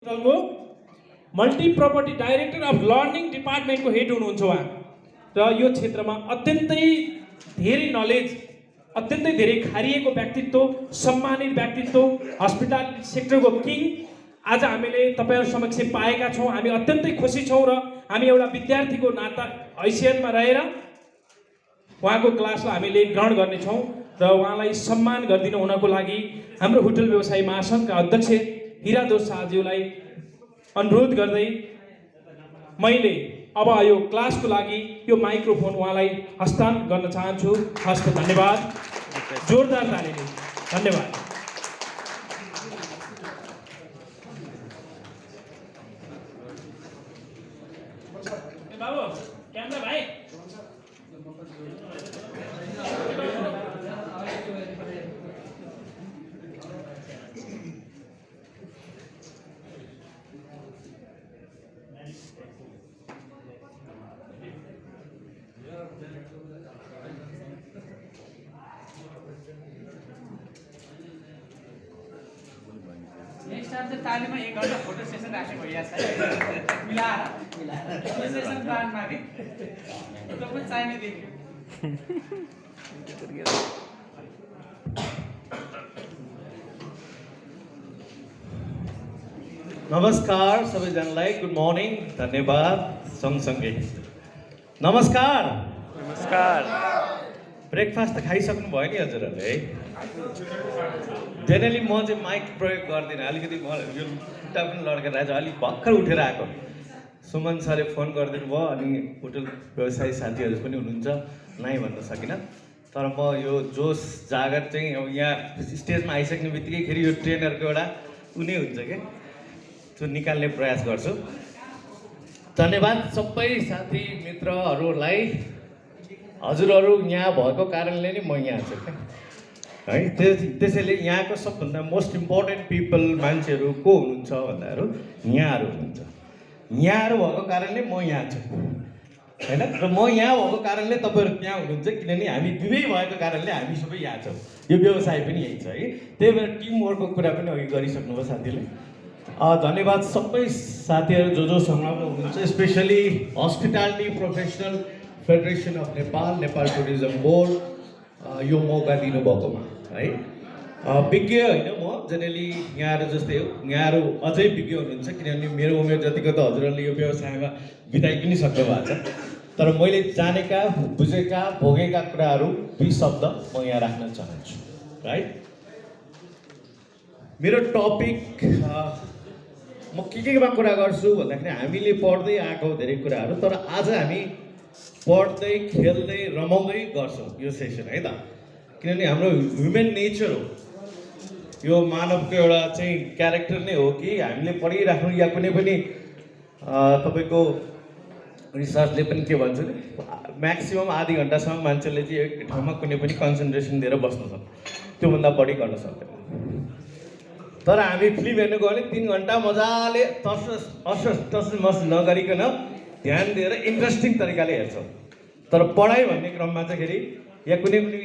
हस्पिटलको multi property director of learning डिपार्टमेन्टको head हुनुहुन्छ उहाँ र यो क्षेत्रमा अत्यन्तै धेरै नलेज, अत्यन्तै धेरै खारिएको व्यक्तित्व, सम्मानित व्यक्तित्व, हस्पिटालिटी सेक्टरको किङ आज हामीले तपाईहरु समक्ष पाएका छौं। हामी अत्यन्तै खुसी छौं र हामी एउटा विद्यार्थीको नाता हैसियतमा रहेर उहाँको क्लासलाई हामीले ग्रहण गर्नेछौँ र उहाँलाई सम्मान गरिदिनु हुनको लागि हाम्रो होटल व्यवसायी महासङ्घका अध्यक्ष हिरादोष शाहज्यूलाई अनुरोध गर्दै मैले अब यो क्लासको लागि यो माइक्रोफोन उहाँलाई हस्तान्तरण गर्न चाहन्छु। हस्त धन्यवाद, जोरदार तालीले धन्यवाद। बाबु क्यामेरा भाइ तालीमा 1 घण्टा फोटो सेसन राखेको छ मिलाएर सेसन प्लानमा के त्यो पनि चाहिने देखियो। नमस्कार सबैजनालाई, गुड मर्निङ, धन्यवाद। सँगसँगै नमस्कार। नमस्कार। ब्रेकफास्ट त खाइसक्नु भयो नि हजुरहरूले है? जेनरली म चाहिँ माइक प्रयोग गर्दिनँ, अलिकति म यो खुट्टा पनि लड्केर आएछ, अलिक भर्खर उठेर आएको। सुमन सरले फोन गरिदिनु भयो, अनि होटल व्यवसायी साथीहरू पनि हुनुहुन्छ, नै भन्न सकिनँ। तर म यो जोस जागर चाहिँ अब यहाँ स्टेजमा आइसक्ने बित्तिकै फेरि यो ट्रेनरको एउटा उनी हुन्छ क्या, त्यो निकाल्ने प्रयास गर्छु। धन्यवाद सबै साथी मित्रहरूलाई। हजुरहरू यहाँ भएको कारणले नै म यहाँ छु क्या है। त्यसैले यहाँको सबभन्दा मोस्ट इम्पोर्टेन्ट पिपल मान्छेहरू को हुनुहुन्छ भन्दाहरू यहाँहरू हुनुहुन्छ। यहाँहरू भएको कारणले म यहाँ छु होइन, र म यहाँ भएको कारणले तपाईँहरू त्यहाँ हुनुहुन्छ, किनभने हामी दुवै भएको कारणले हामी सबै यहाँ छौँ। यो व्यवसाय पनि यही छ है, त्यही भएर टिमवर्कको कुरा पनि अघि गरिसक्नुभयो साथीले। धन्यवाद सबै साथीहरू जो सङ्लग्न हुनुहुन्छ, specially hospitality professional federation of Nepal, Nepal tourism board यो मौका दिनुभएकोमा है। विज्ञ होइन म जेनरली यहाँहरू जस्तै हो, यहाँहरू अझै विज्ञ हुनुहुन्छ, किनभने मेरो उमेर जतिको त हजुरहरूले यो व्यवसायमा बिताइ पनि सक्नु भएको छ। तर मैले जानेका, बुझेका, भोगेका कुराहरू 2 शब्द म यहाँ राख्न चाहन्छु। राइट, मेरो टपिक म केमा कुरा गर्छु भन्दाखेरि हामीले पढ्दै आएको धेरै कुराहरू, तर आज हामी पढ्दै खेल्दै रमाउँदै गर्छौँ यो सेसन है त। किनभने हाम्रो ह्युमन नेचर हो, यो मानवको एउटा चाहिँ क्यारेक्टर नै हो कि हामीले पढिराख्नु या कुनै पनि तपाईँको रिसर्चले पनि के भन्छ नि, म्याक्सिमम् आधी घन्टासम्म मान्छेले चाहिँ एक ठाउँमा कुनै पनि कन्सन्ट्रेसन दिएर बस्न सक्छ, त्योभन्दा बढी गर्न सक्दैन। तर हामी फिल्म हेर्नु गयो भने 3 घन्टा मजाले टस नगरिकन ध्यान दिएर इन्ट्रेस्टिङ तरिकाले हेर्छौँ। तर पढाइ भन्ने क्रममा चाहिँ फेरि या कुनै पनि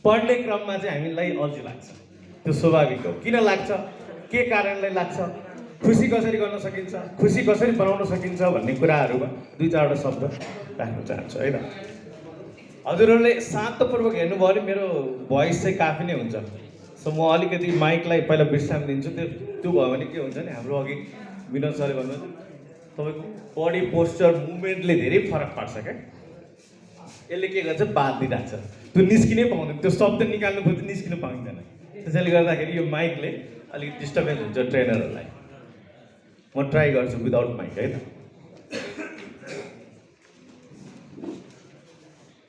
पढ्ने क्रममा चाहिँ हामीलाई अल्छी लाग्छ, त्यो स्वाभाविक हो। किन लाग्छ, के कारणले लाग्छ, खुसी कसरी गर्न सकिन्छ, खुसी कसरी बनाउन सकिन्छ भन्ने कुराहरूमा 2-4वटा शब्द राख्न चाहन्छु है त। हजुरहरूले शान्तपूर्वक हेर्नुभयो भने मेरो भोइस चाहिँ काफी नै हुन्छ। सो म अलिकति माइकलाई पहिला विश्राम दिन्छु। त्यो भयो भने के हुन्छ नि, हाम्रो अघि विनोद सरले भन्नुहुन्छ तपाईँको बडी पोस्चर मुभमेन्टले धेरै फरक पार्छ क्या। यसले के गर्छ, बात दिइराख्छ, त्यो निस्किनै पाउँदैन, त्यो शब्द निकाल्नु खोज्दा निस्किनु पाइँदैन। त्यसैले गर्दाखेरि यो माइकले अलिक डिस्टर्बेन्स हुन्छ ट्रेनरहरूलाई। म ट्राई गर्छु विदाउट माइक है त।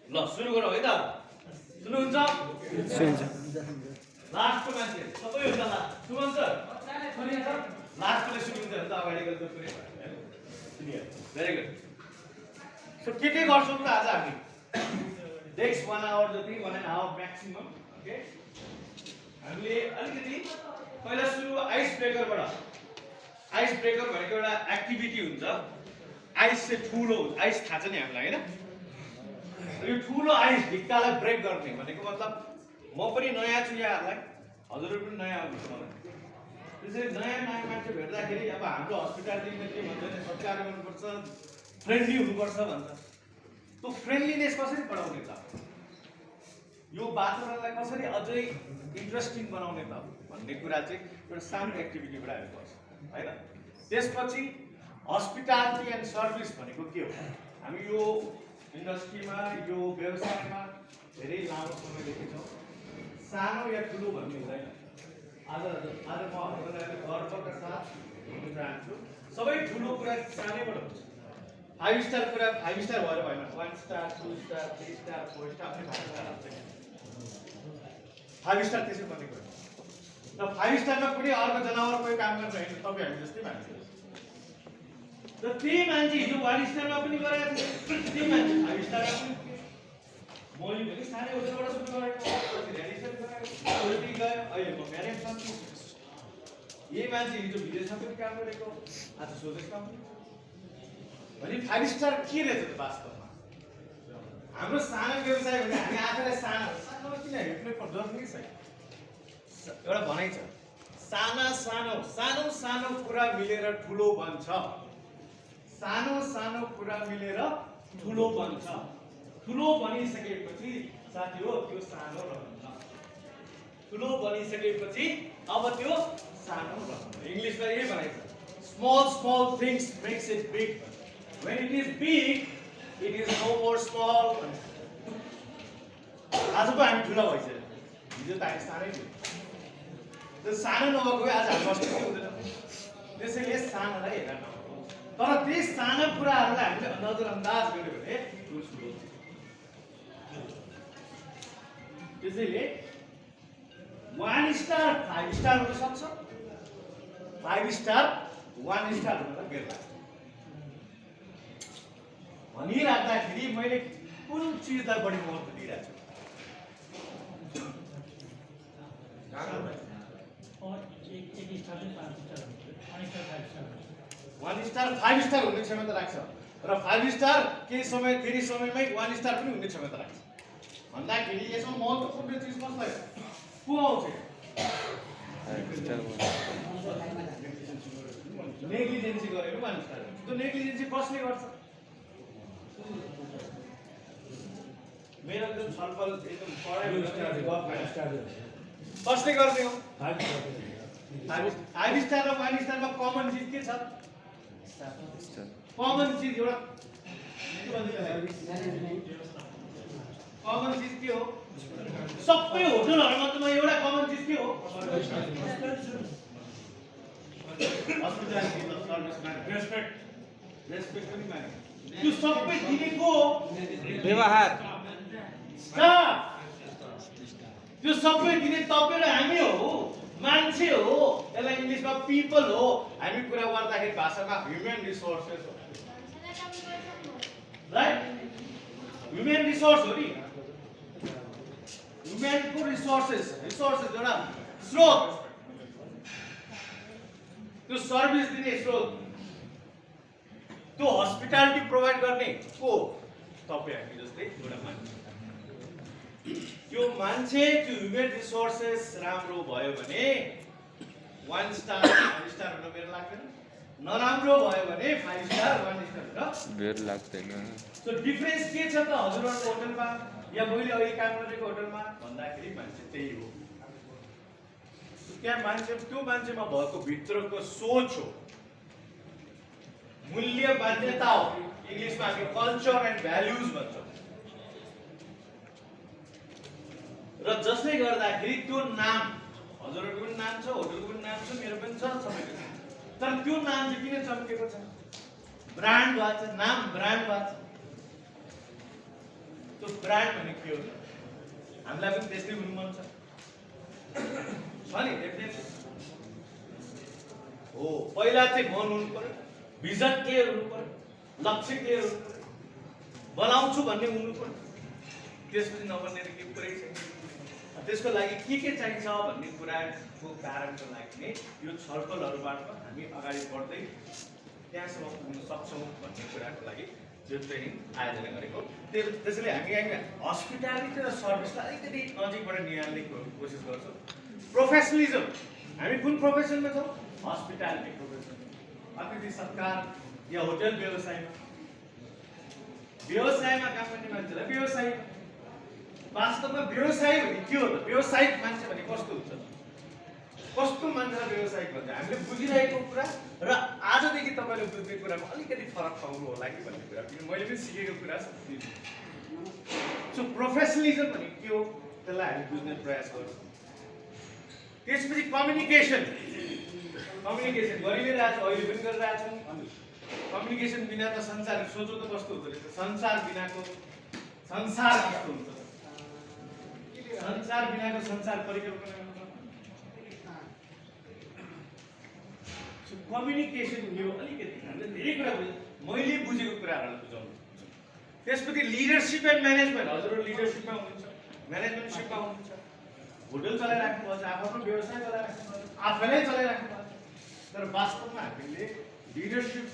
ल सुरु गरौँ है त। सुन्नुहुन्छ? लास्टको मान्छे सबै हुन्छ ल। सुमन सर लास्टले सुरु हुन्छ त, अगाडि गर्दा पुरै भेरी गुड। सो के गर्छौँ त आज हामी? नेक्स्ट 1 आवर जति, 1.5 आवर म्याक्सिमम। ओके, हामीले अलिकति पहिला सुरु आइस ब्रेकरबाट। आइस ब्रेकर भनेको एउटा एक्टिभिटी हुन्छ। आइस चाहिँ ठुलो आइस थाहा छ नि हामीलाई होइन? यो ठुलो आइस ढिक्कालाई ब्रेक गर्ने भनेको मतलब म पनि नयाँ छु यहाँहरूलाई, हजुरहरू पनि नयाँ हुनुहुन्छ मलाई। त्यसैले नयाँ मान्छे भेट्दाखेरि हाम्रो हस्पिटालिटीमा के भन्छ भने सत्कार गर्नुपर्छ, फ्रेन्डली हुनुपर्छ भन्छ। त्यो फ्रेन्डलिनेस कसरी बढाउने त, यो वातावरणलाई कसरी अझै इन्ट्रेस्टिङ बनाउने त भन्ने कुरा चाहिँ एउटा सानो एक्टिभिटीबाट हामी गर्छ होइन। त्यसपछि हस्पिटालिटी एन्ड सर्भिस भनेको के हो? हामी यो इन्डस्ट्रीमा यो व्यवसायमा धेरै लामो समयदेखि छौँ। सानो या ठुलो भन्ने हुँदैन। आज म हजुरलाई गर्वका साथ भन्न चाहन्छु, सबै ठुलो कुरा सानैबाट हुन्छ। 5 स्टार कुरा 5 स्टार भएर भएन, 1 स्टार 2 स्टार 3 स्टार 4 स्टार पनि 5 स्टार हुन्छ। 5 स्टार त्यसै भन्ने कुरा र 5 स्टारमा कुनै अर्को जनावर कोही काम गर्न होइन, तपाईँ हामी जस्तै मान्छे र त्यही मान्छे हिजो 1 स्टारमा पनि गरेको थियो, त्यही मान्छे 5 स्टारमा पनि मैले पनि सानै होटलबाट सुरु गरेको, पछि रेडिसन गयो, उल्टी गयो, अहिले म म्यानेज गर्छु। यही मान्छे हिजो विदेशमा पनि काम गरेको, आज स्वदेश काम भने 5 स्टार के रहेछ त वास्तवमा? हाम्रो सानो व्यवसाय भने हामी आफैलाई सानो किन हेर्नु पर्छ नि छैन। एउटा भनाइ छ, सानो सानो कुरा मिलेर ठुलो बन्छ। सानो सानो कुरा मिलेर ठुलो बन्छ। ठुलो बनिसकेपछि साथी हो त्यो सानो रहन्छ। ठुलो बनिसकेपछि अब त्यो सानो रहन्छ। इङ्ग्लिसमा यही भनाइ छ, small things makes it big, when it is big it is no more small। आज पो हामी ठुला भइसक्यो, हिजो त हामी सानै थियो। त्यो सानो नभएको आज हामी अस्तित्व हुँदैन। त्यसैले सानोलाई हेरेर नभएको, तर त्यही सानो कुराहरूलाई हामीले नजरअन्दाज गर्यो भने ठुलो ठुलो। त्यसैले 1 स्टार 5 स्टार हुन सक्छ, 5 स्टार 1 स्टार हुन बेर लाग्छ। भनिराख्दाखेरि मैले कुन चिजलाई बढी महत्त्व दिइरहेको छु? 1 स्टार 5 स्टार हुने क्षमता राख्छ र 5 स्टार केही समयमै 1 स्टार पनि हुने क्षमता राख्छ। भन्दाखेरि यसमा महत्त्वपूर्ण चिज कसलाई को आउँछ? नेग्लिजेन्सी गरेर 1 स्टार। त्यो नेग्लिजेन्सी कसले गर्छ? मेरो त्यो छलफल एकदम कसले गर्ने हो? 5 स्टार र 1 स्टारमा कमन चिज के छ? कमन चिज एउटा कमन चिज के हो? सबै होटलहरुमा त एउटा कमन चिज के हो? हस्पिटालिटी, सर्भिस, रेस्पेक्ट पनि माने। त्यो सबै दिनेको व्यवहार, त्यो सबै दिने तपाईँ र हामी हो, मान्छे हो। यसलाई इङ्ग्लिसमा पिपल हो। हामी कुरा गर्दाखेरि भाषामा ह्युमन रिसोर्सेस हो, राइट? ह्युमन रिसोर्स हो नि, ह्युमनको रिसोर्सेस एउटा स्रोत, त्यो सर्भिस दिने स्रोत, त्यो हस्पिटालिटी प्रोभाइड गर्ने को? तपाईँ हामी जस्तै एउटा मान्छे। त्यो मान्छे, त्यो ह्युमन रिसोर्सेस राम्रो भयो भने 1 स्टार 5 स्टार हुन बेर लाग्दैन, नराम्रो भयो भने 5 स्टार 1 स्टार हुन बेर लाग्दैन। सो डिफरेन्स के छ त हजुरहरूको होटलमा या मैले अहिले काम गरेको होटलमा भन्दाखेरि मान्छे त्यही हो। त्यहाँ मान्छे, त्यो मान्छेमा भएको भित्रको सोच हो, मूल्य बाध्यता हो। इङ्ग्लिसमा हामी कल्चर एन्ड भ्याल्युज भन्छौँ। र जसले गर्दाखेरि त्यो नाम, हजुरहरूको पनि नाम छ, होटलको पनि नाम छ, मेरो पनि छ, सबैको छ। तर त्यो नाम चाहिँ किन चम्केको छ? ब्रान्ड भएको छ, नाम ब्रान्ड भएको छ। त्यो ब्रान्ड भनेको के हो? हामीलाई पनि त्यस्तै हुनु मन छ नि, डेफिनेटली हो। पहिला चाहिँ मन हुनु पर्यो, भिजन क्लियर हुनु पर्यो, लक्ष्य क्लियर हुनु पर्यो, बनाउँछु भन्ने हुनु पर्यो। त्यसपछि नबन्ने त के कुरै छैन। त्यसको लागि के चाहिन्छ भन्ने कुराको कारणको लागि नै यो छलफलहरूबाट हामी अगाडि बढ्दै त्यहाँसम्म पुग्न सक्छौँ भन्ने कुराको लागि यो ट्रेनिङ आयोजना गरेको। त्यसैले हामी हस्पिटालिटी र सर्भिसलाई अलिकति नजिकबाट निहाल्ने कोसिस गर्छौँ। प्रोफेसनलिजम, हामी कुन प्रोफेसनमा छौँ? Hospitality profession. अतिथि सत्कार या होटल व्यवसायमा काम गर्ने मान्छेलाई व्यवसायी वास्तवमा व्यवसायी भने के हो त व्यवसायिक मान्छे भने कस्तो हुन्छ कस्तो मान्छेलाई व्यवसायिक भन्छ हामीले बुझिरहेको कुरा र आजदेखि तपाईँले बुझ्ने कुरामा अलिकति फरक पाउनु होला कि भन्ने कुरा मैले पनि सिकेको कुरा छ सो प्रोफेसनलिजम भने के हो त्यसलाई हामी बुझ्ने प्रयास गर्छौँ त्यसपछि कम्युनिकेसन गरि नै रहेछौँ अहिले पनि गरिरहेछौँ कम्युनिकेसन बिना त संसार सोचो त कस्तो हुँदो रहेछ संसार बिनाको संसार कस्तो हुन्छ संसार बिनाको संसार परिकल्पना कम्युनिकेसन यो अलिकति हामीले धेरै कुरा मैले बुझेको कुराहरूलाई बुझाउनु त्यसपछि लिडरसिप एन्ड म्यानेजमेन्ट हजुरहरू लिडरसिपमा हुनुहुन्छ म्यानेजमेन्टसिपमा हुनुहुन्छ होटल चलाइराख्नु पर्छ आफ्नो व्यवसाय चलाइराख्नु पर्छ आफैलाई चलाइराख्नु पर्छ तर वास्तवमा हामीले लिडरसिप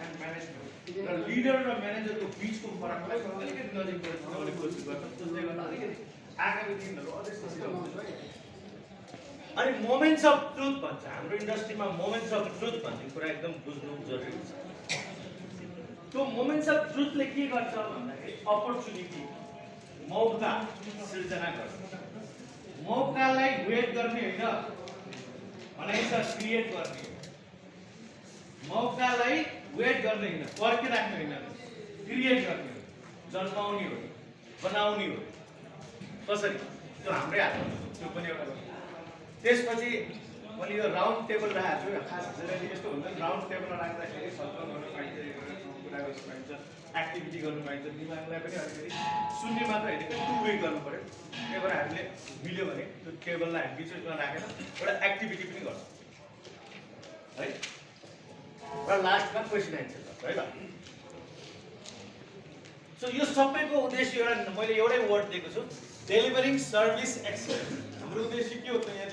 एन्ड म्यानेजमेन्ट र लिडर र म्यानेजरको बिचको फरकलाई अलिकति नजिक बनाउने कोसिस गर्छौँ जसले गर्दा अलिकति आगामी दिनहरू अझै सजिलो हुन्छ अनि मोमेन्ट्स अफ ट्रुथ भन्छ हाम्रो इन्डस्ट्रीमा मोमेन्ट्स अफ ट्रुथ भन्ने कुरा एकदम बुझ्नु जरुरी छ त्यो मोमेन्ट्स अफ ट्रुथले के गर्छ भन्दाखेरि अपर्च्युनिटी मौका सृजना गर्छ मौकालाई वेट गर्ने होइन भनेको क्रिएट गर्ने मौकालाई वेट गर्ने होइन पर्खिराख्ने होइन क्रिएट गर्ने हो जन्माउने हो बनाउने हो कसरी त्यो हाम्रै हातमा त्यो पनि एउटा त्यसपछि मैले यो राउन्ड टेबल राखेको छु खास जेनरली यस्तो हुन्छ नि राउन्ड टेबलमा राख्दाखेरि छलफल गर्न पाइन्छ कुरा गर्न पाइन्छ एक्टिभिटी गर्नु पाइन्छ दिमागलाई पनि अलिकति सुन्ने मात्र होइन कि टु वे गर्नु पऱ्यो त्यही भएर हामीले मिल्यो भने त्यो टेबललाई हामी बिचमा राखेर एउटा एक्टिभिटी पनि गर्छौँ है र लास्टमा क्वेसन एन्सर गर्छ है त सो यो सबैको उद्देश्य एउटा मैले एउटै वर्ड दिएको छु डेलिभरिङ सर्भिस एक्सलेन्स हाम्रो उद्देश्य के हो त यहाँ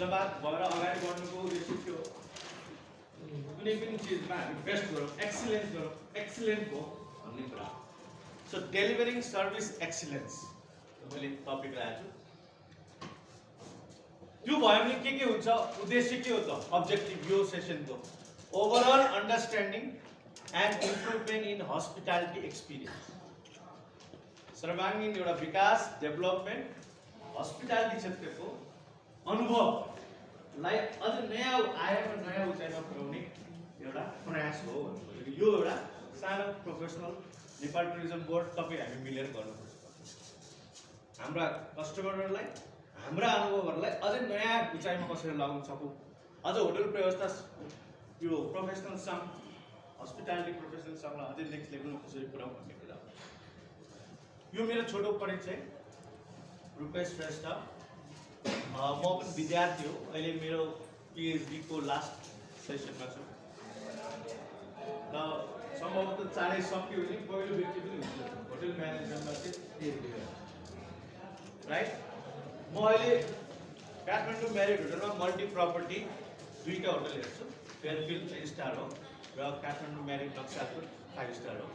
जवाब भएर अगाडि बढ्नुको उद्देश्य के हो कुनै पनि चिजमा हामी बेस्ट गरौँ एक्सिलेन्स गरौँ एक्सिलेन्ट हो भन्ने कुरा सो डेलिभरिङ सर्भिस एक्सिलेन्स मैले टपिक राखेको छु त्यो भयो भने के हुन्छ उद्देश्य के हो त अब्जेक्टिभ यो सेसनको overall understanding and improvement in hospitality experience सर्वाङ्गीन एउटा विकास डेभलपमेन्ट हस्पिटालिटी क्षेत्रको अनुभवलाई अझ नयाँ आएर नयाँ उचाइमा पुर्याउने एउटा प्रयास हो भन्नु यो एउटा सानो प्रोफेसनल नेपाल टुरिज्म बोर्ड तपाईँ हामी मिलेर गर्नुपर्छ हाम्रा कस्टमरहरूलाई हाम्रा अनुभवहरूलाई अझै नयाँ उचाइमा कसरी लगाउन सकौँ अझ होटल व्यवस्था यो प्रोफेसनल सङ्घ हस्पिटालिटी प्रोफेसनल सङ्घलाई अझै नेक्स्ट लेभलमा कसरी पुऱ्याउँ भन्ने कुरा यो मेरो छोटो परिचय रुपेश श्रेष्ठ म पनि विद्यार्थी हो अहिले मेरो पिएचडीको लास्ट सेसनमा छु र सम्भवतः चाँडै सक्यो भने पहिलो व्यक्ति पनि हुन्छ होटल म्यानेजमेन्टमा चाहिँ पिएचडी राइट म अहिले काठमाडौँ म्यारिट होटलमा मल्टी प्रपर्टी दुईवटा होटल हेर्छु फेयरफिल्ड 3 स्टार हो र काठमाडौँ म्यारिट नक्सापुर 5 स्टार हो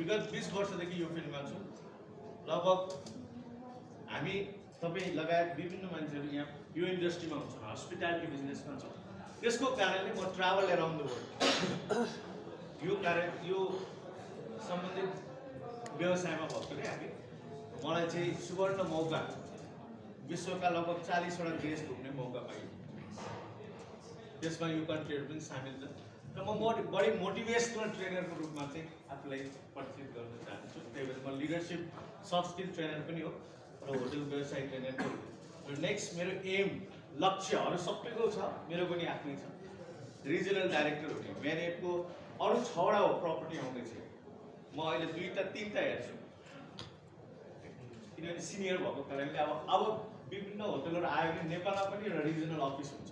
विगत 20 वर्षदेखि यो फिल्डमा छु लगभग हामी तपाईँ लगायत विभिन्न मान्छेहरू यहाँ यो इन्डस्ट्रीमा हुन्छ हस्पिटालिटी बिजनेसमा छ त्यसको कारणले म ट्राभल एराउन्ड द वर्ल्ड यो सम्बन्धित व्यवसायमा भएकोले हामी मलाई चाहिँ सुवर्ण मौका विश्वका लगभग 40वटा देश घुम्ने मौका पाइयो त्यसमा यो कन्ट्रीहरू पनि सामेल छ र म बढी मोटिभेसनल ट्रेनरको रूपमा चाहिँ आफूलाई परिचित गर्न चाहन्छु त्यही भएर म लिडरसिप सफ्ट स्किल ट्रेनर पनि हो र होटल व्यवसाय ट्रेनर पनि हो र नेक्स्ट मेरो एम लक्ष्यहरू सबैको छ मेरो पनि आफ्नै छ रिजनल डाइरेक्टर हुने म्यारिटको अरू 6वटा प्रपर्टी आउँदैछ म अहिले 2-3 हेर्छु किनभने सिनियर भएको कारणले अब विभिन्न होटलहरू आयो भने नेपालमा पनि एउटा रिजनल अफिस हुन्छ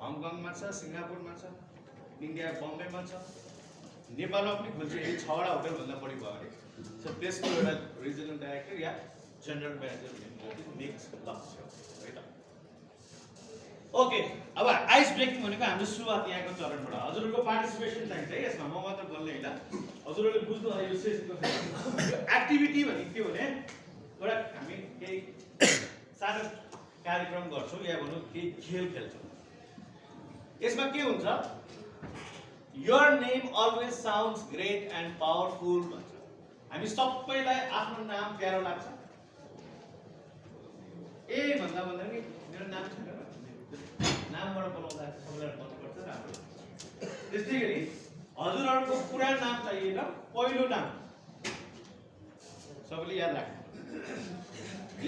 हङकङमा छ सिङ्गापुरमा छ इन्डिया बम्बेमा छ नेपालमा पनि खोल्छु यही 6वटा होटलभन्दा बढी भयो अरे सो त्यसको एउटा रिजनल डाइरेक्टर या जनरल म्यानेजर हुने नेक्स्ट लक्ष्य है त ओके अब आइस ब्रेकिङ भनेको हाम्रो सुरुवात यहाँको चरणबाट हजुरहरूको पार्टिसिपेसन चाहिन्छ है यसमा म मात्र बोल्ने होइन हजुरहरूले बुझ्नु यो सेसनको एक्टिभिटी भनेको के भने एउटा हामी केही सानो कार्यक्रम गर्छौँ या भनौँ केही खेल खेल्छौँ यसमा के हुन्छ your name always sounds great and powerful भन्छ। हामी सबैलाई आफ्नो नाम प्यारो लाग्छ। ए भन्दा भन्दा नि मेरो नाम छैन, नामबाट बोलाउँदा सबैलाई मनपर्छ, राम्रो। त्यस्तै गरी हजुरहरूको पुरा नाम चाहिएन, पहिलो नाम सबैले याद राख्नु,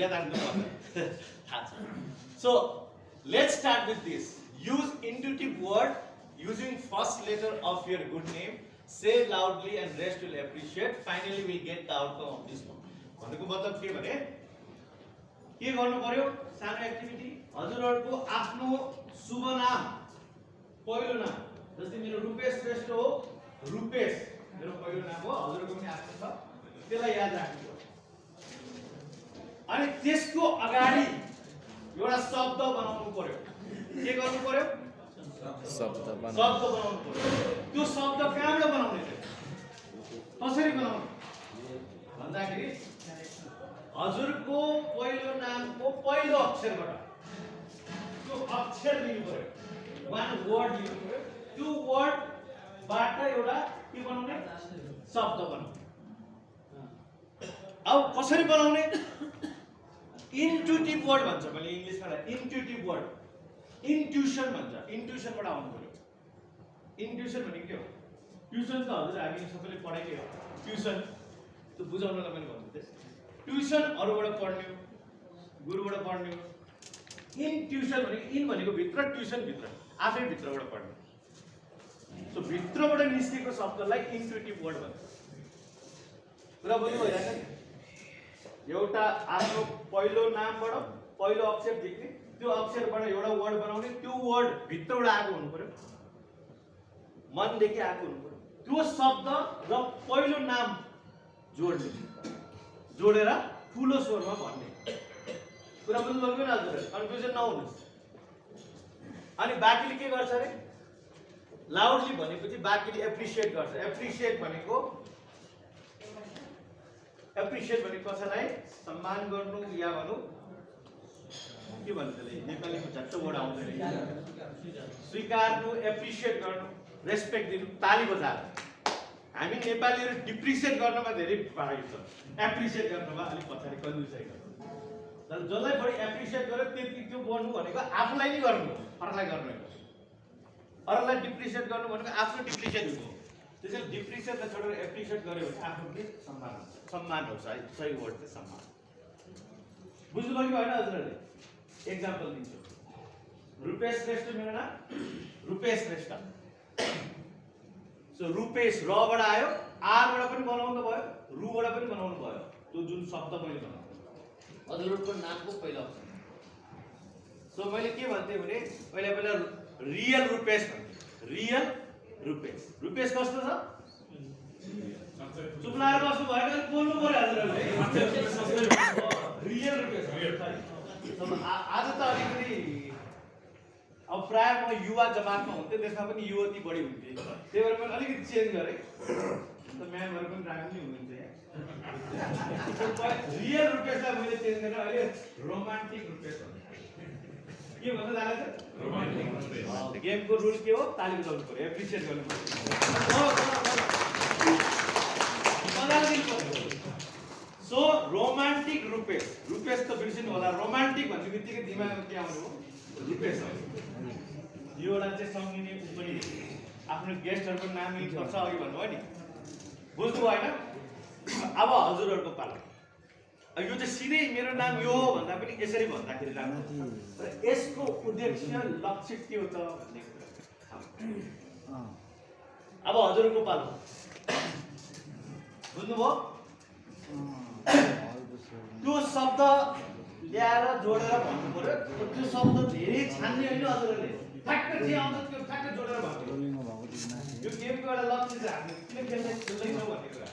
याद राख्नु थाहा छ। So let's start with this. Use intuitive word using first letter of your good name. Say loudly and rest will appreciate. Finally we'll get the outcome of this one. भनेको मतलब के भने के गर्नु पर्यो? सानो एक्टिभिटी, हजुरहरुको आफ्नो शुभ नाम, पहिलो नाम, जस्तै मेरो रुपेश श्रेष्ठ हो, रुपेश मेरो पहिलो नाम हो, हजुरहरुको पनि आफ्नो छ, त्यसलाई याद राख्नु पर्यो। अनि त्यसको अगाडि एउटा शब्द बनाउनु पर्यो। के गर्नु पर्यो? शब्द बनाउनु पर्यो। त्यो शब्द कहाँबाट बनाउने त? कसरी बनाउने भन्दाखेरि हजुरको पहिलो नामको पहिलो अक्षरबाट त्यो अक्षर लिनु पर्यो, वान वर्ड लिनु पर्यो। त्यो वर्डबाट एउटा के बनाउने? शब्द बनाउने। अब कसरी बनाउने? इन्ट्युटिभ वर्ड भन्छ, मैले इङ्ग्लिसमा इन्ट्युटिभ वर्ड, इन्ट्युसन भन्छ। इन्ट्युसनबाट आउनु पर्यो। इन्ट्युसन भनेको के हो? ट्युसन त हजुर हामी सबैले पढेकै हो, ट्युसन त्यो बुझाउनलाई मैले भन्छु। ट्युसन अरूबाट पढ्ने हो, गुरुबाट पढ्ने हो। इन्ट्युसन भनेको इन भनेको भित्र, ट्युसन भित्र, आफै भित्रबाट पढ्ने। सो भित्रबाट निस्केको शब्दलाई इन्ट्युटिभ वर्ड भन्छ। कुरा बुझ्नु भइरहेको नि? एउटा आफ्नो पहिलो नामबाट पहिलो अक्षर देख्ने, त्यो अक्षरबाट एउटा वर्ड बनाउने, त्यो वर्ड भित्रबाट आएको हुनु पर्यो, मनदेखि आएको हुनु पर्यो। त्यो शब्द र पहिलो नाम जोड्ने, जोडेर ठुलो स्वरमा भन्ने। कुरा बुझ्नु भयो नि हजुर? कन्फ्युजन नहुनुहोस्। अनि बाँकीले के गर्छ अरे? लाउडली भनेपछि बाँकीले एप्रिसिएट गर्छ। एप्रिसिएट भनेको कसैलाई सम्मान गर्नु या भनौँ के भन्छ त्यसले? नेपालीमा झट्ट वर्ड आउँदैन। स्वीकार्नु, एप्रिसिएट गर्नु, रेस्पेक्ट दिनु, ताली बजाएर। हामी नेपालीहरू डिप्रिसिएट गर्नमा धेरै बाहिर छ, एप्रिसिएट गर्नमा अलिक पछाडि कन्जुसाइ गर्छ। तर जसलाई बढी एप्रिसिएट गर्यो त्यति त्यो गर्नु भनेको आफूलाई नै गर्नु हो, अरूलाई गर्नु होइन। अरूलाई डिप्रिसिएट गर्नु भनेको आफ्नो डिप्रिसिएट हुनु हो। त्यसैले डिप्रिसिएटलाई छोडेर एप्रिसिएट गर्यो भने आफ्नो पनि सम्मान हुन्छ। सम्मान हो, सही वर्ड चाहिँ सम्मान। बुझ्नुभयो कि होइन हजुरहरूले? एक्जाम्पल दिन्छु। रुपेश श्रेष्ठ मेरो नाम, रुपेश श्रेष्ठ। सो रुपेश रबाट आयो, आरबाट पनि बनाउनु भयो, रुबाट पनि बनाउनु भयो। त्यो जुन शब्द मैले बनाएँ हजुरहरूको नामको पहिलो अक्षर। सो मैले के भन्थेँ भने पहिला रियल रुपेश भन्थेँ। रियल रुपेश। रुपेश कस्तो छ? चुप लागेर बस्नु भयो कि बोल्नु पर्यो हजुरहरूले? रियल रुपेश। आज त अलिकति अब प्रायः म युवा जमातमा हुन्थेँ, त्यसमा पनि युवती बढी हुन्थे, त्यही भएर मैले अलिकति चेन्ज गरेँ। त म्यामहरू पनि राम्रो नै हुनुहुन्छ यहाँ। रियल रुपेशलाई मैले चेन्ज गरेर अहिले रोमान्टिक रुपेश भन्छु। के भन्न जानेछ? रोमान्टिक रुपेश। गेमको रुल के हो? ताली बजाउनु पर्यो, एप्रिसिएट गर्नु पर्यो, मजाले दिनु पर्यो। So romantic Rupesh. रुपेश त बिर्सिनु होला, रोमान्टिक भन्ने बित्तिकै दिमागमा के आउनु हो? रुपेश हो। यो एउटा चाहिँ सँगिने पनि आफ्नो गेस्टहरूको नाम लिनुपर्छ अघि भन्नुभयो नि, बुझ्नु भएन? अब हजुरहरूको पालो। यो चाहिँ सिधै मेरो नाम यो हो भन्दा पनि यसरी भन्दाखेरि राम्रो। तर यसको उद्देश्य लक्ष्य के हो त भन्ने कुरा। अब हजुरहरूको पालो। बुझ्नुभयो? त्यो शब्द ल्याएर जोडेर भन्नु पर्यो। त्यो शब्द धेरै छान्ने होइन हजुरहरूले, ठ्याक्क जे आउँछ त्यो ठ्याक्क जोडेर भन्नु। यो गेमको एउटा लक्ष्य चाहिँ हामी किन खेल्दैछौँ भन्ने कुरा।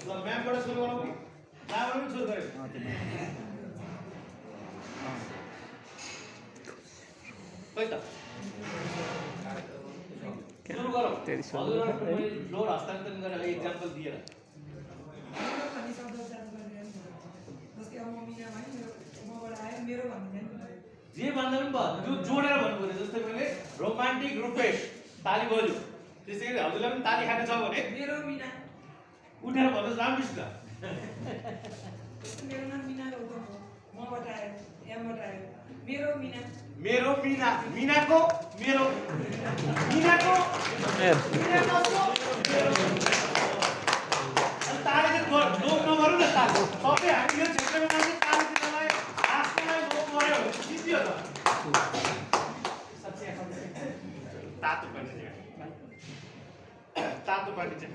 ल म्यामबाट सुरु गरौँ कि म्यामबाट पनि सुरु गऱ्यौँ। खै त सुरु गरौँ। हजुरहरूको मैले फ्लोर हस्तान्तरण गरेर इक्जाम्पल दिएर जे भन्दा पनि भयो, त्यो जोडेर भन्नु पर्यो। जस्तै मैले रोमान्टिक रुपेश, ताली बज्यो, त्यसै गरी हजुरलाई पनि ताली खान छ भने मेरो मिना उठेर भन्नुहोस् रामकृष्ण। मेरो नाम मिना गौतम हो मबाट आयो यहाँबाट आयो मेरो मिना मेरो मिना मिनाको मेरो मिनाको मिनाको मेरो अनि ताली चाहिँ लोभ नगरौँ न ताली सबै हामी यो क्षेत्रमा मान्छे ताली दिनलाई आफ्नोलाई लोभ गऱ्यो भने जित्यो त तातो पानी चाहिँ तातो पानी चाहिँ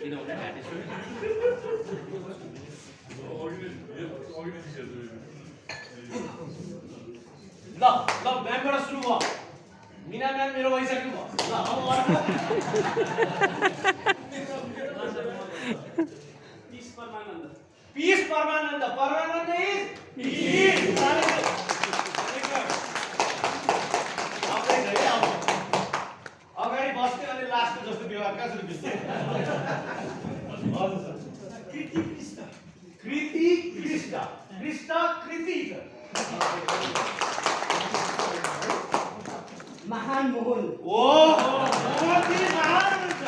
किनभने ल ल म्यामबाट सुरु भयो मिना म्याम मेरो भइसक्नु भयो ल अब अर्को पीस परमानन्द परमानन्द इज पीस अगाडि बस्ने अनि लास्टको जस्तो व्यवहार कसरी बुझ्ने हजुर सर कृति कृष्ण कृति कृष्ण कृष्ण कृति महान मोहन ओ मोहन जी महान हुन्छ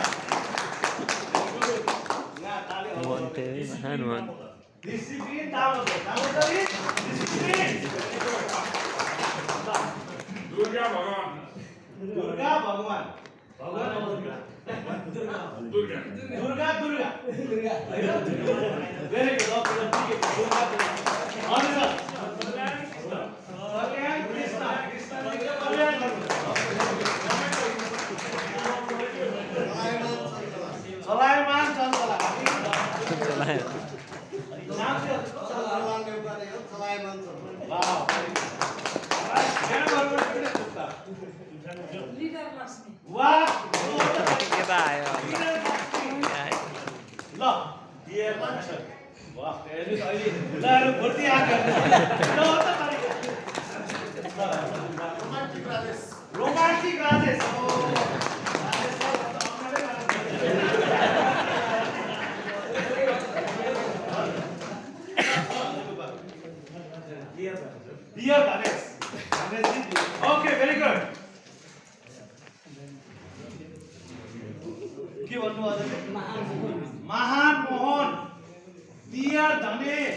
यहाँ ताली महान Mohan discipline down discipline Durga भगवान दुर्गा भगवान भगवान दुर्गा दुर्गा दुर्गा भेरी गुड दुर्गा हजुर सर कल्याण कृष्ण कृष्ण कल्याण चलायमान चञ्चला नाम चाहिँ वाह लिडर लक्ष्मी वाह के त आयो ल डियर मान्छे वाह हेर्नुस् अहिले ल भर्ती आएको ल त रोमान्टिक राजेश डियर धनेश ओके भेरी गुड के भन्नु हजुरले महान मोहन डियर धनेश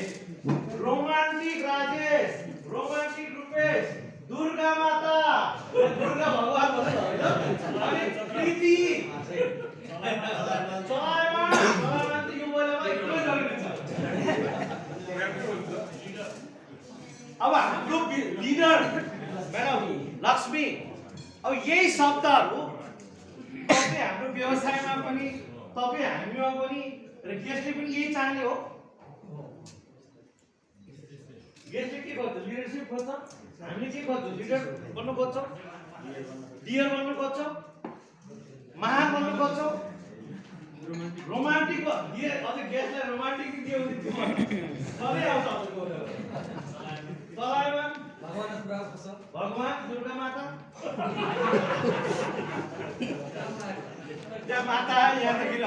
रोमान्टिक राजेश रोमान्टिक रूपेश दुर्गा माता दुर्गा भगवान भन्नु होइन अनि प्रीति चलायमान चलायमान यो बोलेमा एकदमै जरुरी छ अब हाम्रो लिडर म्याडम लक्ष्मी अब यही शब्दहरू तपाईँ हाम्रो व्यवसायमा पनि तपाईँ हामीमा पनि र गेस्टले पनि यही चाहने हो गेस्टले के गर्छ लिडरसिप खोज्छ हामीले के गर्छौँ लिडर बन्नु खोज्छौँ डियर बन्नु खोज्छौँ महान बन्नु खोज्छौँ रोमान्टिक डियर अझ गेस्टलाई रोमान्टिक के हुन्छ सधैँ आउँछ चलायमान भगवान दुर्गा माता त्यहाँ माता यहाँदेखि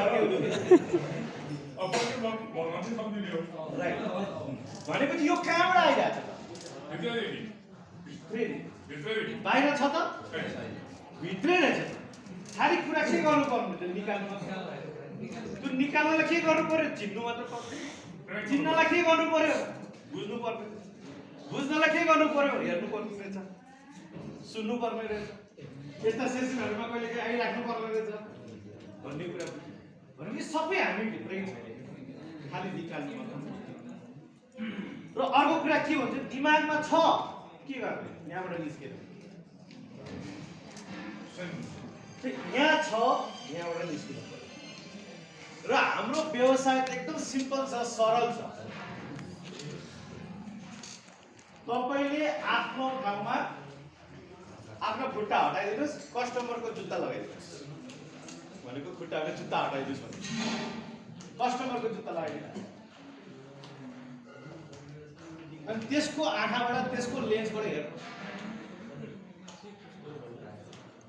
भनेपछि यो कहाँबाट आइरहेको छ बाहिर छ त भित्रै रहेछ खालि कुरा के गर्नु पर्नु त्यो निकाल्नु त्यो निकाल्नलाई के गर्नु पर्यो चिन्नु मात्र पर्यो चिन्नलाई के गर्नु पर्यो बुझ्नु पर्यो बुझ्नलाई के गर्नु पर्यो हेर्नु पर्ने रहेछ सुन्नु पर्ने रहेछ यस्ता सेसनहरूमा कहिले काहीँ आइराख्नु पर्ने रहेछ भन्ने कुरा भनेपछि सबै हामी भित्रै छ खालि निकाल्नु मात्र र अर्को कुरा के भन्छ दिमागमा छ के गर्ने यहाँबाट निस्केर यहाँ छ यहाँबाट निस्किनु पर्यो र हाम्रो व्यवसाय त एकदम सिम्पल छ सरल छ तपाईले आफ्नो ठाउँमा आफ्नो खुट्टा हटाइदिनुस् कस्टमरको जुत्ता लगाइदिनुस् भनेको खुट्टाले जुत्ता हटाइदिनुस् भने कस्टमरको जुत्ता लगाइदिनु अनि त्यसको आँखाबाट त्यसको लेन्सबाट हेर्नु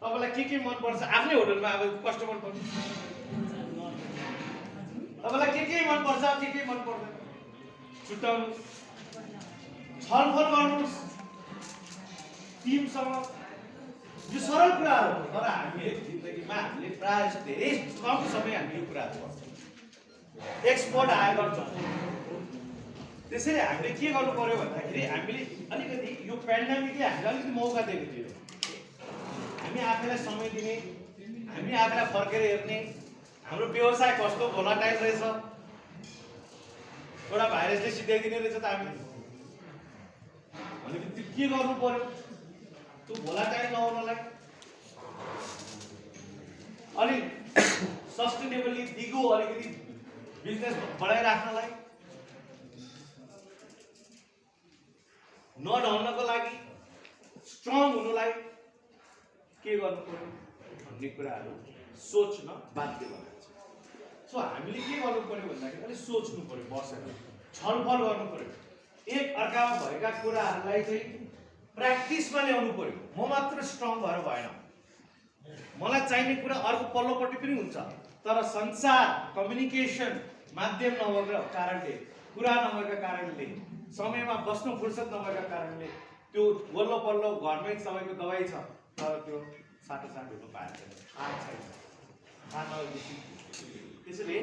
तपाईलाई के मन पर्छ आफ्नै होटलमा अब कस्टमर पर्छ तपाईलाई के मन पर्छ के मन पर्दैन छुट्याउनु छलफल गर्नुस् टिमसँग यो सरल कुराहरू हो, तर हामीले जिन्दगीमा हामीले प्रायः जस्तो धेरै कम समय हामी यो कुराहरू गर्छौँ। एक्सपोर्ट आयो गर्छ। त्यसैले हामीले के गर्नु पर्यो भन्दाखेरि हामीले अलिकति यो पेन्डेमिकले हामीलाई अलिकति मौका दिएको थियो। हामी आफैलाई समय दिने, हामी आफैलाई फर्केर हेर्ने, हाम्रो व्यवसाय कस्तो भोलाटाइल रहेछ, एउटा भाइरसले सिध्याइदिने रहेछ त हामीले। भनेपछि त्यो के गर्नु पर्यो त्यो भोलाटाइल नहुनलाई, अलिक सस्टेनेबली दिगो अलिकति बिजनेस बढाइराख्नलाई, नढल्नको लागि, स्ट्रङ हुनुलाई के गर्नु पर्यो भन्ने कुराहरू सोच्न बाध्य बनाएको छ। सो हामीले के गर्नु पर्यो भन्दाखेरि अलिक सोच्नु पर्यो, बसेर छलफल गर्नु पर्यो, एक अर्कामा भएका कुराहरूलाई चाहिँ प्र्याक्टिसमा ल्याउनु पर्यो। म मात्र स्ट्रङ भएर भएन, मलाई चाहिने कुरा अर्को पल्लोपट्टि पनि हुन्छ, तर संसार कम्युनिकेसन माध्यम नभएका कारणले, कुरा नभएका कारणले, समयमा बस्नु फुर्सद नभएका कारणले त्यो वल्लो पल्लो घरमै सबैको दबाई छ, तर त्यो साटोसाट हुनु पाएको छैन, थाहा छैन, थाहा नभएपछि। त्यसैले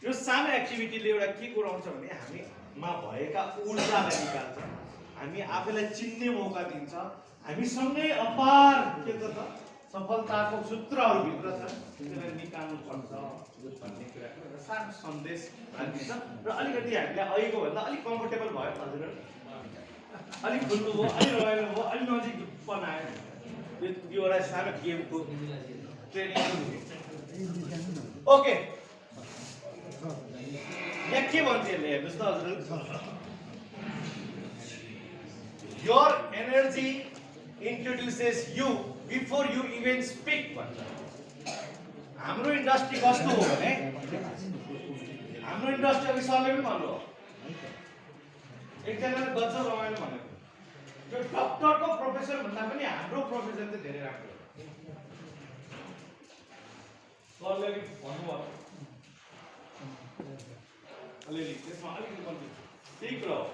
यो सानो एक्टिभिटीले एउटा के गराउँछ भने हामीमा भएका ऊर्जालाई निकाल्छ, हामी आफैलाई चिन्ने मौका दिन्छ, हामीसँगै अपार के त सफलताको सूत्रहरूभित्र छन्, त्यसलाई निकाल्नु पर्छ भन्ने कुराको एउटा सानो सन्देश दिन्छ। र अलिकति हामीलाई अहिलेको भन्दा अलिक कम्फर्टेबल भयो हजुर, अलिक खुल्नु भयो, अलिक रमाइलो भयो, अलिक नजिकपन आयो। यो एउटा सानो गेमको ट्रेनिङ। ओके, यहाँ के भन्छ यसले हेर्नुहोस् त हजुर, your energy introduces you before you even speak भन्छ। हाम्रो इन्डस्ट्री कस्तो हो भने, हाम्रो इन्डस्ट्री अघि सरले पनि भन्नु हो, एकजनाले गजब रमाइलो भनेको, यो डक्टरको प्रोफेसन भन्दा पनि हाम्रो प्रोफेसन चाहिँ धेरै राम्रो हो। सरले भन्नुभयो अलिअलि, त्यसमा अलिकति पनि त्यही कुरा हो।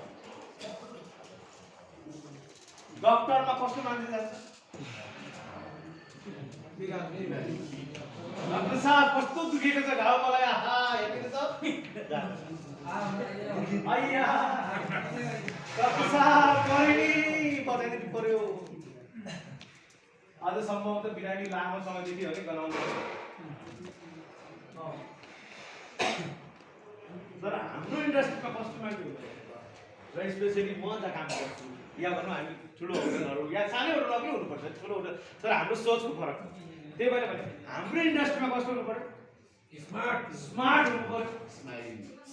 डक्टरमा कस्तो मान्छे जान्छ, डाक्टर साहब कस्तो दुखेको छ घाउ मलाई, आहा हेर्नु त आइया डाक्टर साहब कहिले बताइदिनु पर्यो। आज सम्भव त बिरामी लामो समयदेखि हो कि गराउनु, तर हाम्रो इन्डस्ट्रीमा कस्तो मान्छे हुन्छ र स्पेसली म जहाँ काम गर्छु या भनौँ हामी ठुलो होटलहरू या सानै होटलमा पनि हुनुपर्छ, ठुलो होटल, तर हाम्रो सोचको फरक छ। त्यही भएर भने हाम्रो इन्डस्ट्रीमा कस्तो हुनु पर्यो, स्मार्ट हुनु पर्यो,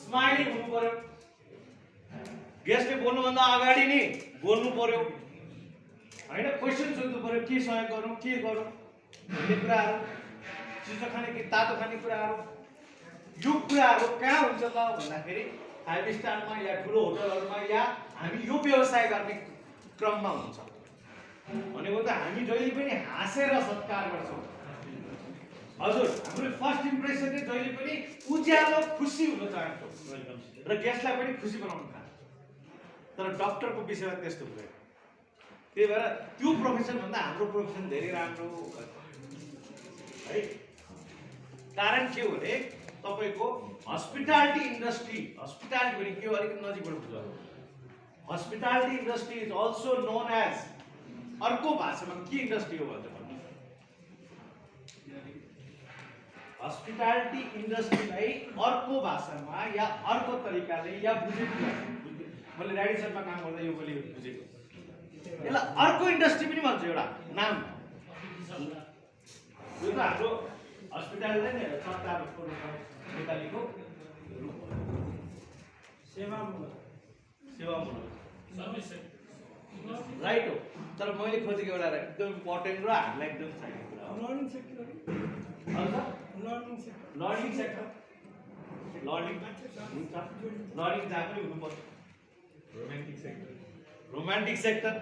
स्माइलिङ हुनु पर्यो, गेस्टले बोल्नुभन्दा अगाडि नै बोल्नु पर्यो होइन, क्वेसन सोध्नु पर्यो, के सहयोग गरौँ, के गरौँ भन्ने कुराहरू, चिसो खाने कि तातो खाने कुराहरू, यो कुराहरू कहाँ हुन्छ त भन्दाखेरि 5 स्टारमा या ठुलो होटलहरूमा या हामी यो व्यवसाय गर्ने क्रममा हुन्छ। भनेको त हामी जहिले पनि हाँसेर सत्कार गर्छौँ हजुर, हाम्रो फर्स्ट इम्प्रेसन चाहिँ जहिले पनि उज्यालो खुसी हुन चाहन्छौँ र गेस्टलाई पनि खुसी बनाउन चाहन्छौँ, तर डक्टरको विषयमा त्यस्तो हुँदैन। त्यही भएर त्यो प्रोफेसन भन्दा हाम्रो प्रोफेसन धेरै राम्रो है। कारण के हो भने तपाईको हस्पिटालिटी इन्डस्ट्री, हस्पिटालिटी भने के हो अलिकति नजिकबाट बुझ्नु, hospitality industry is also known as, अर्को भाषामा के इन्डस्ट्री हो भन्छ, हस्पिटालिटी इन्डस्ट्रीलाई अर्को भाषामा या अर्को तरिकाले या बुझेको, मैले रेडिसनमा काम गर्दा यो मैले बुझेको, यसलाई अर्को इन्डस्ट्री पनि भन्छ, एउटा नाम यो त हाम्रो हस्पिटाललाई नै सरकारको नेपालीको सेवामूलक राइट हो, तर मैले खोजेको एउटा एकदम इम्पोर्टेन्ट र हामीलाई एकदम चाहिने कुरा हो learning sector, learning sector, learning जहाँ पनि हुनुपर्छ, रोमान्टिक सेक्टर,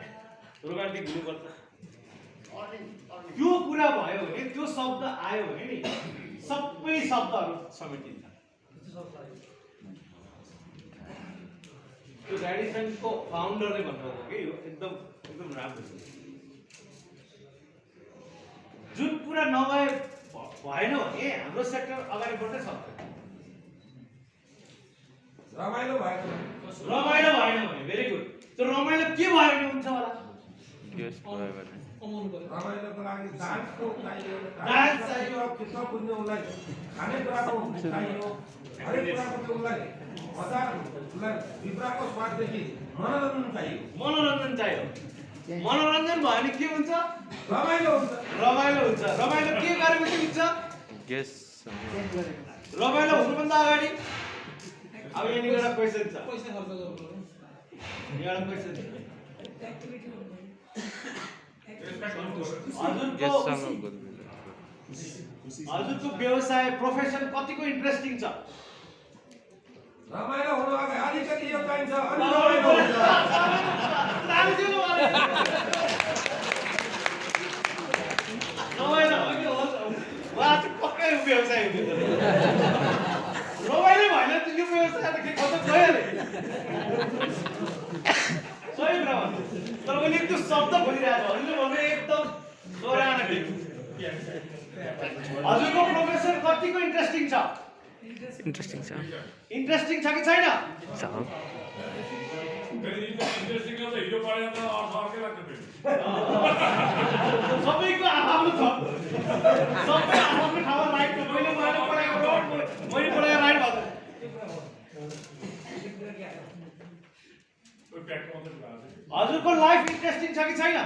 रोमान्टिक हुनुपर्छ। यो कुरा भयो भने, त्यो शब्द आयो भने नि सबै शब्दहरू समेटिन्छ। त्यो रेडिसनको फाउन्डरले भन्नुभएको कि यो एकदम राम्रो छ। जुन कुरा नभए भएन भने हाम्रो सेक्टर अगाडि बढ्नै सक्दैन। रमाइलो भएको रमाइलो भएन भने भेरी गुड। त्यो रमाइलो के भयो भने हुन्छ होला? गेस्ट भयो भने रमाइलोको लागि डान्सको चाहियो, डान्स चाहियो, चित्त बुझ्ने उसलाई खानेकुराको चाहियो, हरेक कुराको चाहिँ उसलाई बजार उसलाई भित्रको स्वाददेखि मनोरञ्जन चाहियो। मनोरञ्जन चाहियो। मनोरञ्जन भयो भने के हुन्छ? रमाइलो हुन्छ। रमाइलो हुन्छ। रमाइलो के गरेपछि हुन्छ? गेस्ट रमाइलो हुनुभन्दा अगाडि अब यहाँनिर एउटा क्वेसन छ। एउटा क्वेसन छ। हजुरको व्यवसाय प्रोफेसन कतिको इन्ट्रेस्टिङ छ? रमाइलो हुनु अगाडि अलिकति यो चाहिन्छ, अनि रमाइलो हुन्छ। रमाइलो होइन हो उहाँ चाहिँ पक्कै व्यवसाय हुँदैन। रमाइलो भएन त यो व्यवसाय त के खतम भइहाल्यो। सही कुरा भन्नु। तर मैले त्यो शब्द खोजिरहेको छु। हजुरले भने एकदम दोहोऱ्याएर दिएको। हजुरको प्रोफेसन कतिको इन्ट्रेस्टिङ छ? इन्ट्रेस्टिङ छ इन्ट्रेस्टिङ छ कि छैन? फेरि इन्ट्रेस्टिङ त हिजो पढेर त अर्थ अर्कै लाग्छ फेरि। सबैको आफ्नो छ। सबै आफ्नो ठाउँमा राइट छ। मैले पढाएको रोड, मैले पढाएको राइट भएको। हजुरको लाइफ इन्ट्रेस्टिङ छ कि छैन?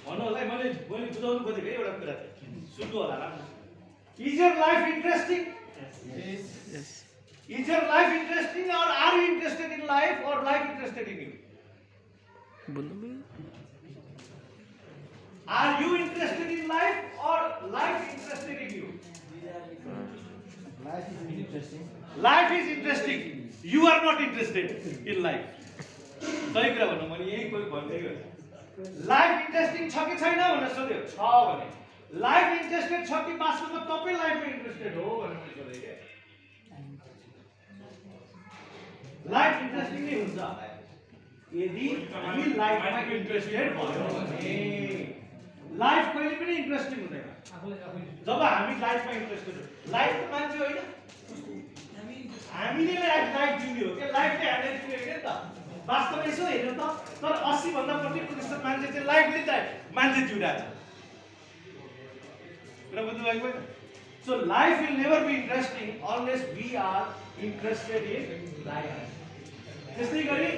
भन्नु होला है। मैले बुझाउनु खोजेको एउटा कुरा थियो। सुन्नु होला राम्रो। Is your life interesting? Is your life interesting or are you interested in life or life interested in you? Are you interested in life or life interested in you? Life is interesting. Life is interesting. You are not interested in life. सही कुरा भन्नु मैले यही कोही भन्दै हो। Life interesting छ कि छैन भनेर सोध्यो। छ भने लाइफ इन्ट्रेस्टेड छ कि वास्तवमा तपाईँ लाइफमा इन्ट्रेस्टेड हो भनेर मैले सोधेँ के। लाइफ इन्ट्रेस्टिङ नै हुन्छ यदि हामी लाइफमा इन्ट्रेस्टेड भयो भने। लाइफ कहिले पनि इन्ट्रेस्टिङ हुँदैन जब हामी लाइफमा इन्ट्रेस्टेड हो। लाइफ त मान्छे होइन, हामीले लाइफ जिउने हो क्या। लाइफले हामीले जिउने होइन नि त। वास्तवमा यसो हेर्नु त, तर 80% मान्छे चाहिँ लाइफले त मान्छे जिउरहेछ। कुरा बुझ्नु भएको होइन? So life will never be interesting unless we are interested in life. त्यसै गरी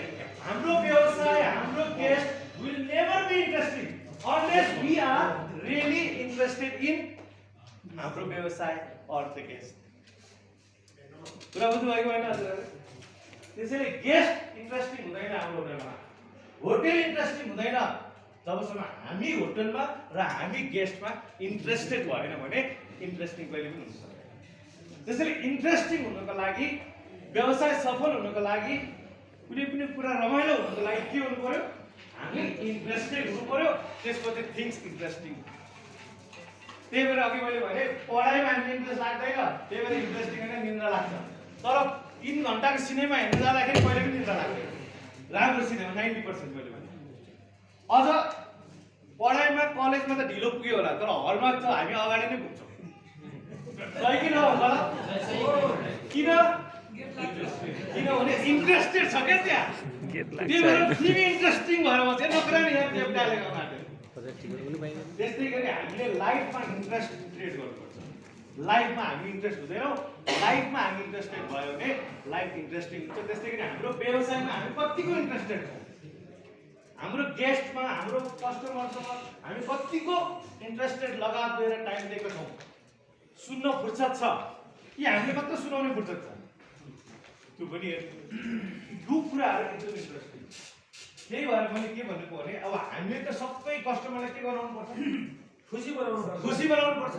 हाम्रो व्यवसाय, हाम्रो guest will never be interesting unless we are really interested in हाम्रो व्यवसाय अर द गेस्ट। कुरा बुझ्नु भएको होइन हजुरहरू? त्यसैले गेस्ट इन्ट्रेस्टिङ हुँदैन हाम्रो होटलमा, होटल इन्ट्रेस्टिङ हुँदैन जबसम्म हामी होटलमा र हामी गेस्टमा इन्ट्रेस्टेड भएन भने इन्ट्रेस्टिङ कहिले पनि हुन सक्दैन। त्यसैले इन्ट्रेस्टिङ हुनको लागि, व्यवसाय सफल हुनको लागि, कुनै पनि कुरा रमाइलो हुनको लागि के हुनु पर्यो? हामी इन्ट्रेस्टेड हुनु पर्यो। त्यसपछि थिङ्स इन्ट्रेस्टिङ। त्यही भएर अघि मैले भने पढाइमा हामी इन्ट्रेस्ट लाग्दैन, त्यही भएर इन्ट्रेस्टिङ होइन निन्द्रा लाग्छ। तर 3 घण्टाको सिनेमा हेर्न जाँदाखेरि कहिले पनि निन्द्रा लाग्दैन। राम्रो सिनेमा 90% मैले भने। अझ पढाइमा कलेजमा त ढिलो पुग्यो होला, तर हलमा त हामी अगाडि नै पुग्छौँ। सही किन हो होला? किनभने इन्ट्रेस्टेड छ क्या त्यहाँ। त्यही भएर तिमी इन्ट्रेस्टिङ भएर मात्रै नक्रा नि यहाँ देवताले गर्नाले। त्यस्तै गरी हामीले लाइफमा इन्ट्रेस्ट क्रिएट गर्नुपर्छ। लाइफमा हामी इन्ट्रेस्ट हुँदैनौँ, लाइफमा हामी इन्ट्रेस्टेड भयो भने लाइफ इन्ट्रेस्टिङ हुन्छ। त्यस्तै गरी हाम्रो व्यवसायमा हामी कतिको इन्ट्रेस्टेड छौँ, हाम्रो गेस्टमा, हाम्रो कस्टमरसँग हामी कतिको इन्ट्रेस्टेड लगात दिएर टाइम दिएको छौँ। सुन्न फुर्सद छ कि हामीले मात्र सुनाउने फुर्सद छ? त्यो पनि यो कुराहरू एकदम इन्ट्रेस्टिङ। त्यही भएर मैले के भनेको भने अब हामीले त सबै कस्टमरलाई के गराउनु पर्छ? खुसी बनाउनु पर्छ। खुसी बनाउनु पर्छ।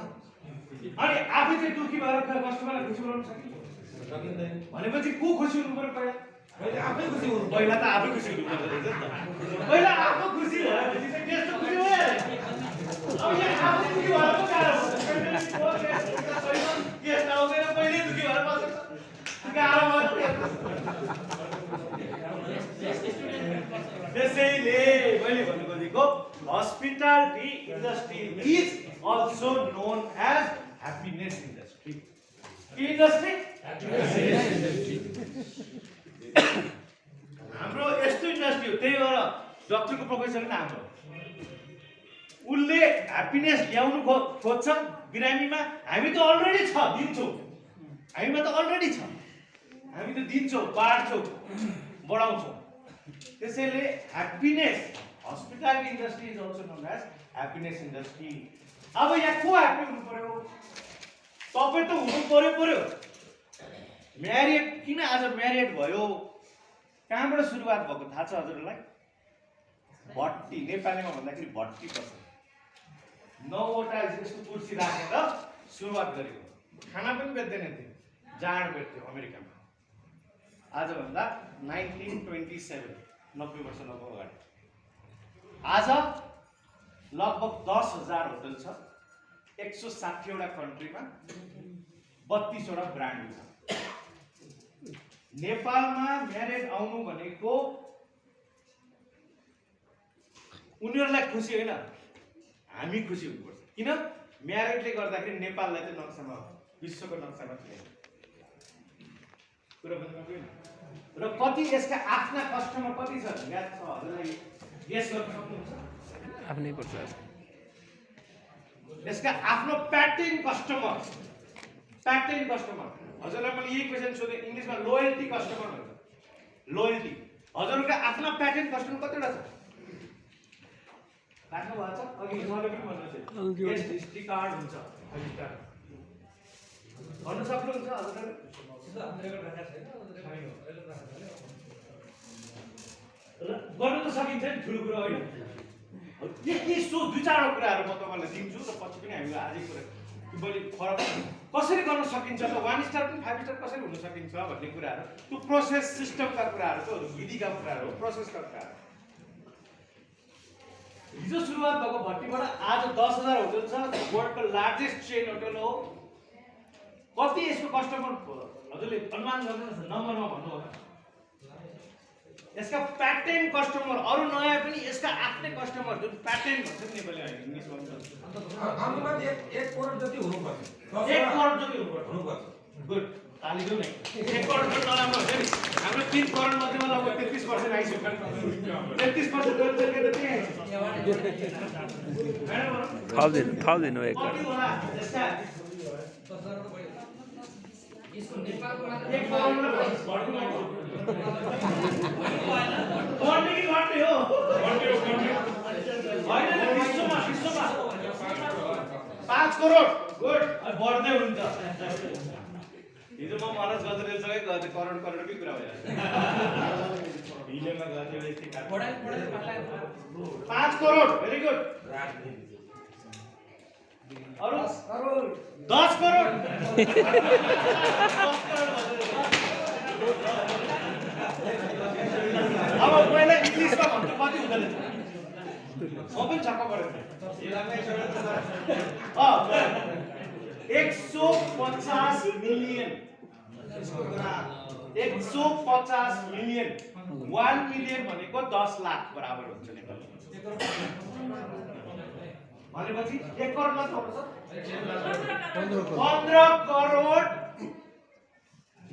अनि आफै चाहिँ दुखी भएर कस्टमरलाई खुसी बनाउन सकिँदैन भनेपछि को खुसी हुनु पर्यो? पहिला आफै खुसी हुनु। पहिला त आफै खुसी हुनु पर्छ नि त। पहिला आफै खुसी भएपछि चाहिँ गेस्ट खुसी भयो। अब यहाँ आफै खुसी भएर पो गाह्रो हुन्छ। गेस्ट आउँदैन, पहिल्यै दुखी भएर बस्छ, गाह्रो भयो। त्यसैले मैले भन्नु खोजेको hospitality industry also known as happiness industry. के industry? हाम्रो यस्तो इन्डस्ट्री हो, त्यही भएर डक्टरको प्रोफेसन नै हाम्रो। उसले ह्याप्पिनेस ल्याउनु खोज्छ बिरामीमा, हामी त अलरेडी छ, दिन्छौँ। हामीमा त अलरेडी छ, हामी त दिन्छौँ, बाँड्छौँ, बढाउँछौँ। त्यसैले happiness, hospitality industry is also known as happiness industry. अब यहाँ को ह्याप्पी हुनु पर्यो? तपाईँ त हुनु पर्यो। म्यारिड किन आज म्यारिड भयो? कहाँबाट सुरुवात भएको थाहा छ हजुरहरूलाई? भट्टी, नेपालीमा भन्दाखेरि भट्टी पर्छ। 9वटा यस्तो कुर्सी राखेर सुरुवात गरेको। खाना पनि बेच्दैन थियो, जाँड बेच्थ्यो अमेरिकामा। आजभन्दा 1927, 90 वर्ष लगभग अगाडि। आज लगभग 10,000 होटल छ, 160वटा कन्ट्रीमा, 32वटा ब्रान्ड छ। नेपालमा म्यारिड आउनु भनेको उनीहरूलाई खुसी होइन, हामी खुसी हुनुपर्छ। किन? म्यारिडले गर्दाखेरि नेपाललाई चाहिँ नक्सामा, विश्वको नक्सामा थियो। कुरा बुझ्नु पर्यो। र कति यसका आफ्ना कस्टमर कति छ याद छ हजुरलाई? गेस गर्न सक्नुहुन्छ? आफ्नै पर्छ। यसका आफ्नो प्याटर्न कस्टमर। हजुरलाई मैले यही क्वेसन सोधेँ, इङ्ग्लिसमा लोयल्टी कस्टमर भन्छ। लोयल्टी हजुरका आफ्ना प्याटर्न कस्टमर कतिवटा छ? राख्नु भएको छ? अघि मैले पनि भन्नु थियो, गेस्ट हिस्ट्री कार्ड हुन्छ। भन्नु सक्नुहुन्छ हजुरले? गर्नु त सकिन्छ नि, ठुलो कुरा होइन। यसो 2-4 कुराहरू म तपाईँलाई दिन्छु र पछि पनि हामीले आजै कुरा मैले फरक कसरी गर्न सकिन्छ त, 1 स्टार पनि 5 स्टार कसरी हुन सकिन्छ भन्ने कुराहरू, त्यो प्रोसेस सिस्टमका कुराहरू, त्यो विधिका कुराहरू हो, प्रोसेसका कुराहरू। हिजो सुरुवात भएको भट्टीबाट आज 10,000 होटल छ, वर्ल्डको लार्जेस्ट चेन होटल हो। कति यसको कस्टमर हजुरले अनुमान गर्नुहोस्, नम्बरमा भन्नु होला। यसका प्याटर्न कस्टमर, अरू नयाँ पनि यसका आफ्नै कस्टमर, जुन प्याटर्न भन्छ नि नेपाली इङ्ग्लिसमा भन्छ। अनुमान 1 करोड जति हुनुपर्छ। 1 करोड जति हुनुपर्छ। गुड, ताली दिउँ न। 1 करोड त नराम्रो हुन्छ नि। हाम्रो 3 करोड मध्येमा लगभग 33% आइसक्यो। 33% त त्यही आइसक्यो। थपिदिनु 1 कति होला यसका? 1 करोड घट्ने हो। होइन विश्वमा 5 करोड। गुड, बढ्दै हुन्छ। हिजो म मनोज गजरेलसँगै गएको थिएँ, करोडकै कुरा भइरहेको छ। हिलेमा गएको थियो यस्तै 5 करोड। Very good. अरू 10 करोड। अब पहिला इङ्ग्लिसमा भन्दा कति हुँदो रहेछ? म पनि छक्क परेको थिएँ। 150 मिलियन। 150 मिलियन। 1 मिलियन भनेको 10 लाख बराबर हुन्छ नेपालमा। भनेपछि 1 करोड मात्र हो सर? 15 करोड।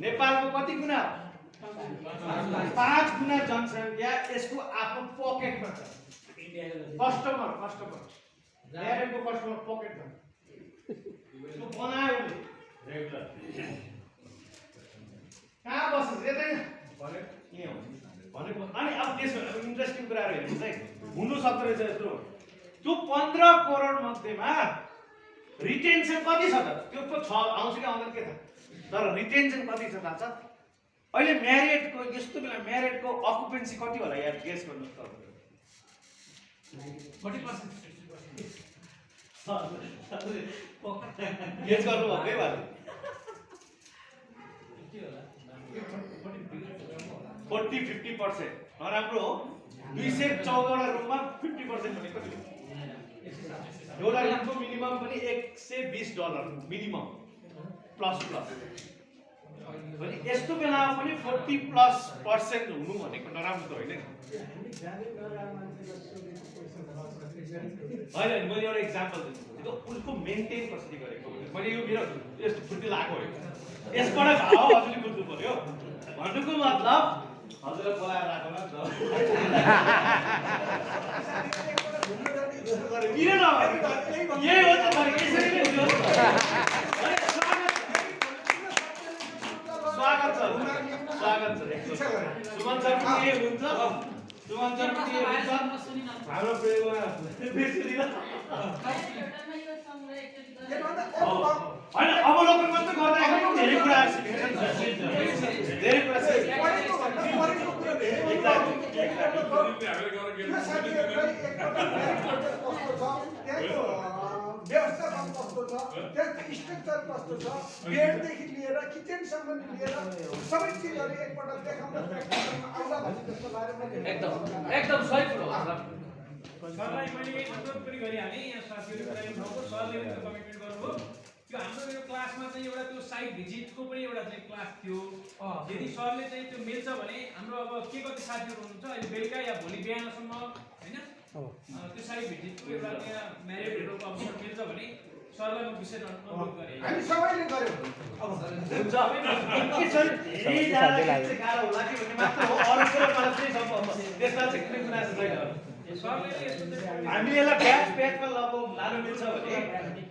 नेपालको कति गुणा? 5 गुणा जनसङ्ख्या यसको आफ्नो पकेटमा छ। कस्टमर म्यारिडको कस्टमर पकेटमा त्यो बनायो नि रेगुलर। कहाँ बस्छ यतै भनेको। अनि अब त्यसो इन्ट्रेस्टिङ कुराहरू हेर्नुहोस् है, हुनु सक्दो रहेछ यस्तो। त्यो 15 करोड मध्येमा रिटेन्सन कति छ त? त्यो त छ, आउँछ कि आउँदैन के थाहा, तर रिटेन्सन कति छ थाहा छ? अहिले म्यारिडको यस्तो बेला म्यारिडको अकुपेन्सी कति होला यार? गेस गर्नुहोस् त। 40%। गेस गर्नु भएकै भयो। 40-50%। नराम्रो हो। 214वटा रुममा 50% भनेको कति हो? एउटा रुमको मिनिमम पनि $120 मिनिमम प्लस। भने यस्तो बेलामा पनि 40+% हुनु भनेको नराम्रो त होइन नि। होइन मैले एउटा इक्जाम्पल दिन्छु उसको मेन्टेन कसरी गरेको मैले यो मेरो यस्तो फुर्ती लागेको होइन यसबाट भाव हजुरले बुझ्नु पर्यो भन्नुको मतलब हजुरलाई बोलाएर राख्नु किन नभने यही हो त यसरी नै हुन्छ स्वागत छ सुमन सर पनि यही हुन्छ सुमन सर पनि यही हुन्छ हाम्रो प्रेममा होइन अवलोकन मात्रै गर्दाखेरि धेरै कुरा धेरै कुरा व्यवस्थापन कस्तो छ त्यसको स्ट्रक्चर कस्तो छ बेडदेखि लिएर किचनसम्म लिएर सबै चिजहरू एकपल्ट देखाउन आउँदा भने त्यसको बारेमा एकदम सही कुरो हो सरलाई मैले अनुरोध पनि गरिहालेँ यहाँ साथीहरूले कुरा उठाउनु सरले पनि कमिटमेन्ट गर्नुभयो त्यो हाम्रो यो क्लासमा चाहिँ एउटा त्यो साइट भिजिटको पनि एउटा चाहिँ क्लास थियो यदि सरले चाहिँ त्यो मिल्छ भने हाम्रो अब के कति साथीहरू हुनुहुन्छ अहिले बेलुका या भोलि बिहानसम्म होइन त्यो साइट भिजिटको एउटा त्यहाँ म्यारिडहरूको अवसर मिल्छ भने सरलाई म विशेष अनुरोध गरेँ हामी सबैले गर्यौँ अब हुन्छ धेरै गाह्रो होला कि भन्ने मात्र हो अरू कुरा मलाई चाहिँ त्यसमा चाहिँ कुनै कुरा छैन हामीले यसलाई ब्याचमा लानु मिल्छ भने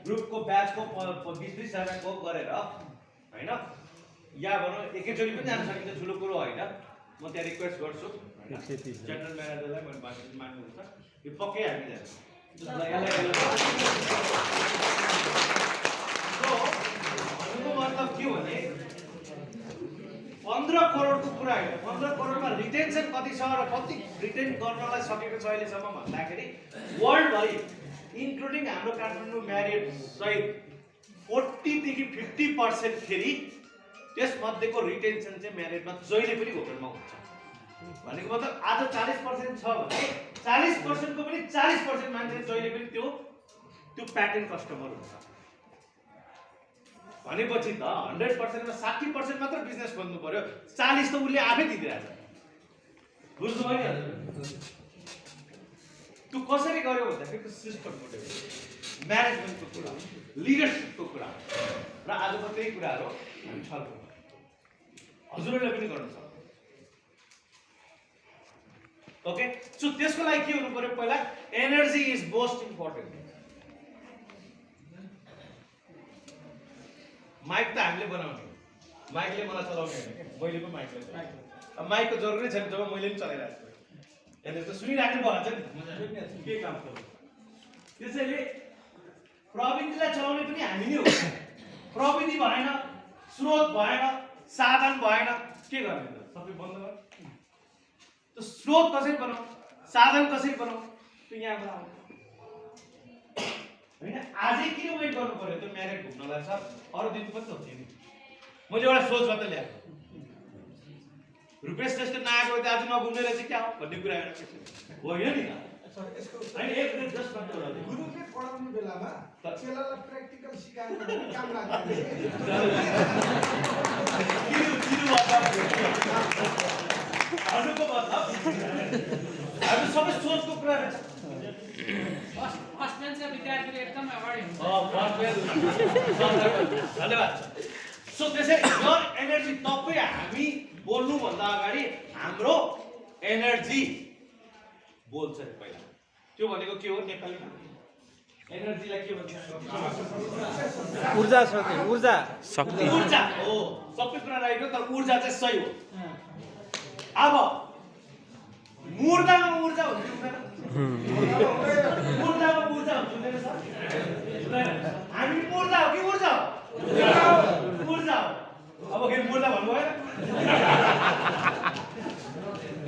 ग्रुपको ब्याचको 20-20 जनाको गरेर होइन या भनौँ एकैचोटि पनि जान सकिन्छ ठुलो कुरो होइन म त्यहाँ रिक्वेस्ट गर्छु जेनरल म्यानेजरलाई मैले मान्नुहुन्छ यो पक्कै हामी जान्छ भन्नुको मतलब के भने 15 करोडको कुरा होइन 15 करोडमा रिटेन्सन कति छ र कति रिटेन गर्नलाई सकेको छ अहिलेसम्म भन्दाखेरि वर्ल्डभरि इन्क्लुडिङ हाम्रो काठमाडौँ म्यारिड सहित 40 देखि 50% फेरि त्यसमध्येको रिटेन्सन चाहिँ म्यारिडमा जहिले पनि होटलमा हुन्छ भनेको मतलब आज 40% छ भने 40% को पनि 40% मान्छे जहिले पनि त्यो प्याटर्न कस्टमर हुन्छ भनेपछि त 100% मा 60% मात्र बिजनेस बन्नु पर्यो 40 त उले आफै दिइरहेछ बुझ्नु भयो नि त्यो कसरी गर्यो भन्दाखेरि त्यो सिस्टमको डेभलपमेन्ट म्यानेजमेन्टको कुरा लिडरशिपको कुरा र आजको त्यही कुराहरु हामी छलफल हजुरहरूले पनि गर्न सक्छ ओके सो त्यसको लागि के हुनु पर्यो पहिला energy is most important mic त हामीले बनाउने माइकले मलाई चलाउने हैन मैले पनि माइकले अब माइकको जरुरी छैन जब मैले पनि चलाइरहेको छु यसले त सुनिराख्नु भएको छ नि के काम गर्नु त्यसैले प्रविधिलाई चलाउने पनि हामी नै हो प्रविधि भएन स्रोत भएन साधन भएन के गर्ने त सबै बन्द गर्नु तो स्रोत कसरी बनाऊ साधन कसरी बनाऊ त्यो यहाँबाट आउँछ हैन आजै किन वेट गर्नु पर्यो त्यो म्यारेट घुम्नलाई सर अरु दिन पनि त हुन्छ नि मैले एउटा सोचबाट ल्याएको रुपेश जस्तो नआएको त आज नघुम्ने रहेछ क्या हो भन्ने कुरा एउटा होइन नि सर यसको हैन एक मिनेट जस्ट मात्र गुरुले पढाउने बेलामा चेलालाई प्र्याक्टिकल सिकाउनु पनि काम लाग्दैन हजुरको मतलब हामी सबै सोचको कुरा रहेछ फर्स्ट बेन्चका विद्यार्थीले एकदम अगाडि हुन्छ धन्यवाद सो त्यसै योर एनर्जी तपाईँ हामी बोल्नु भन्दा अगाडि हाम्रो एनर्जी बोल्छ पहिला त्यो भनेको के हो नेपालीमा एनर्जीलाई के भन्छ ऊर्जा शक्ति ऊर्जा शक्ति ऊर्जा हो सबै कुरा रहेको तर ऊर्जा चाहिँ सही हो अब मुर्दामा ऊर्जा हुन्छ मुर्दामा ऊर्जा हुन्छ हुँदैन सर हामी मुर्दा हो कि ऊर्जा हो ऊर्जा हो अब के मुर्दा भन्नु भएन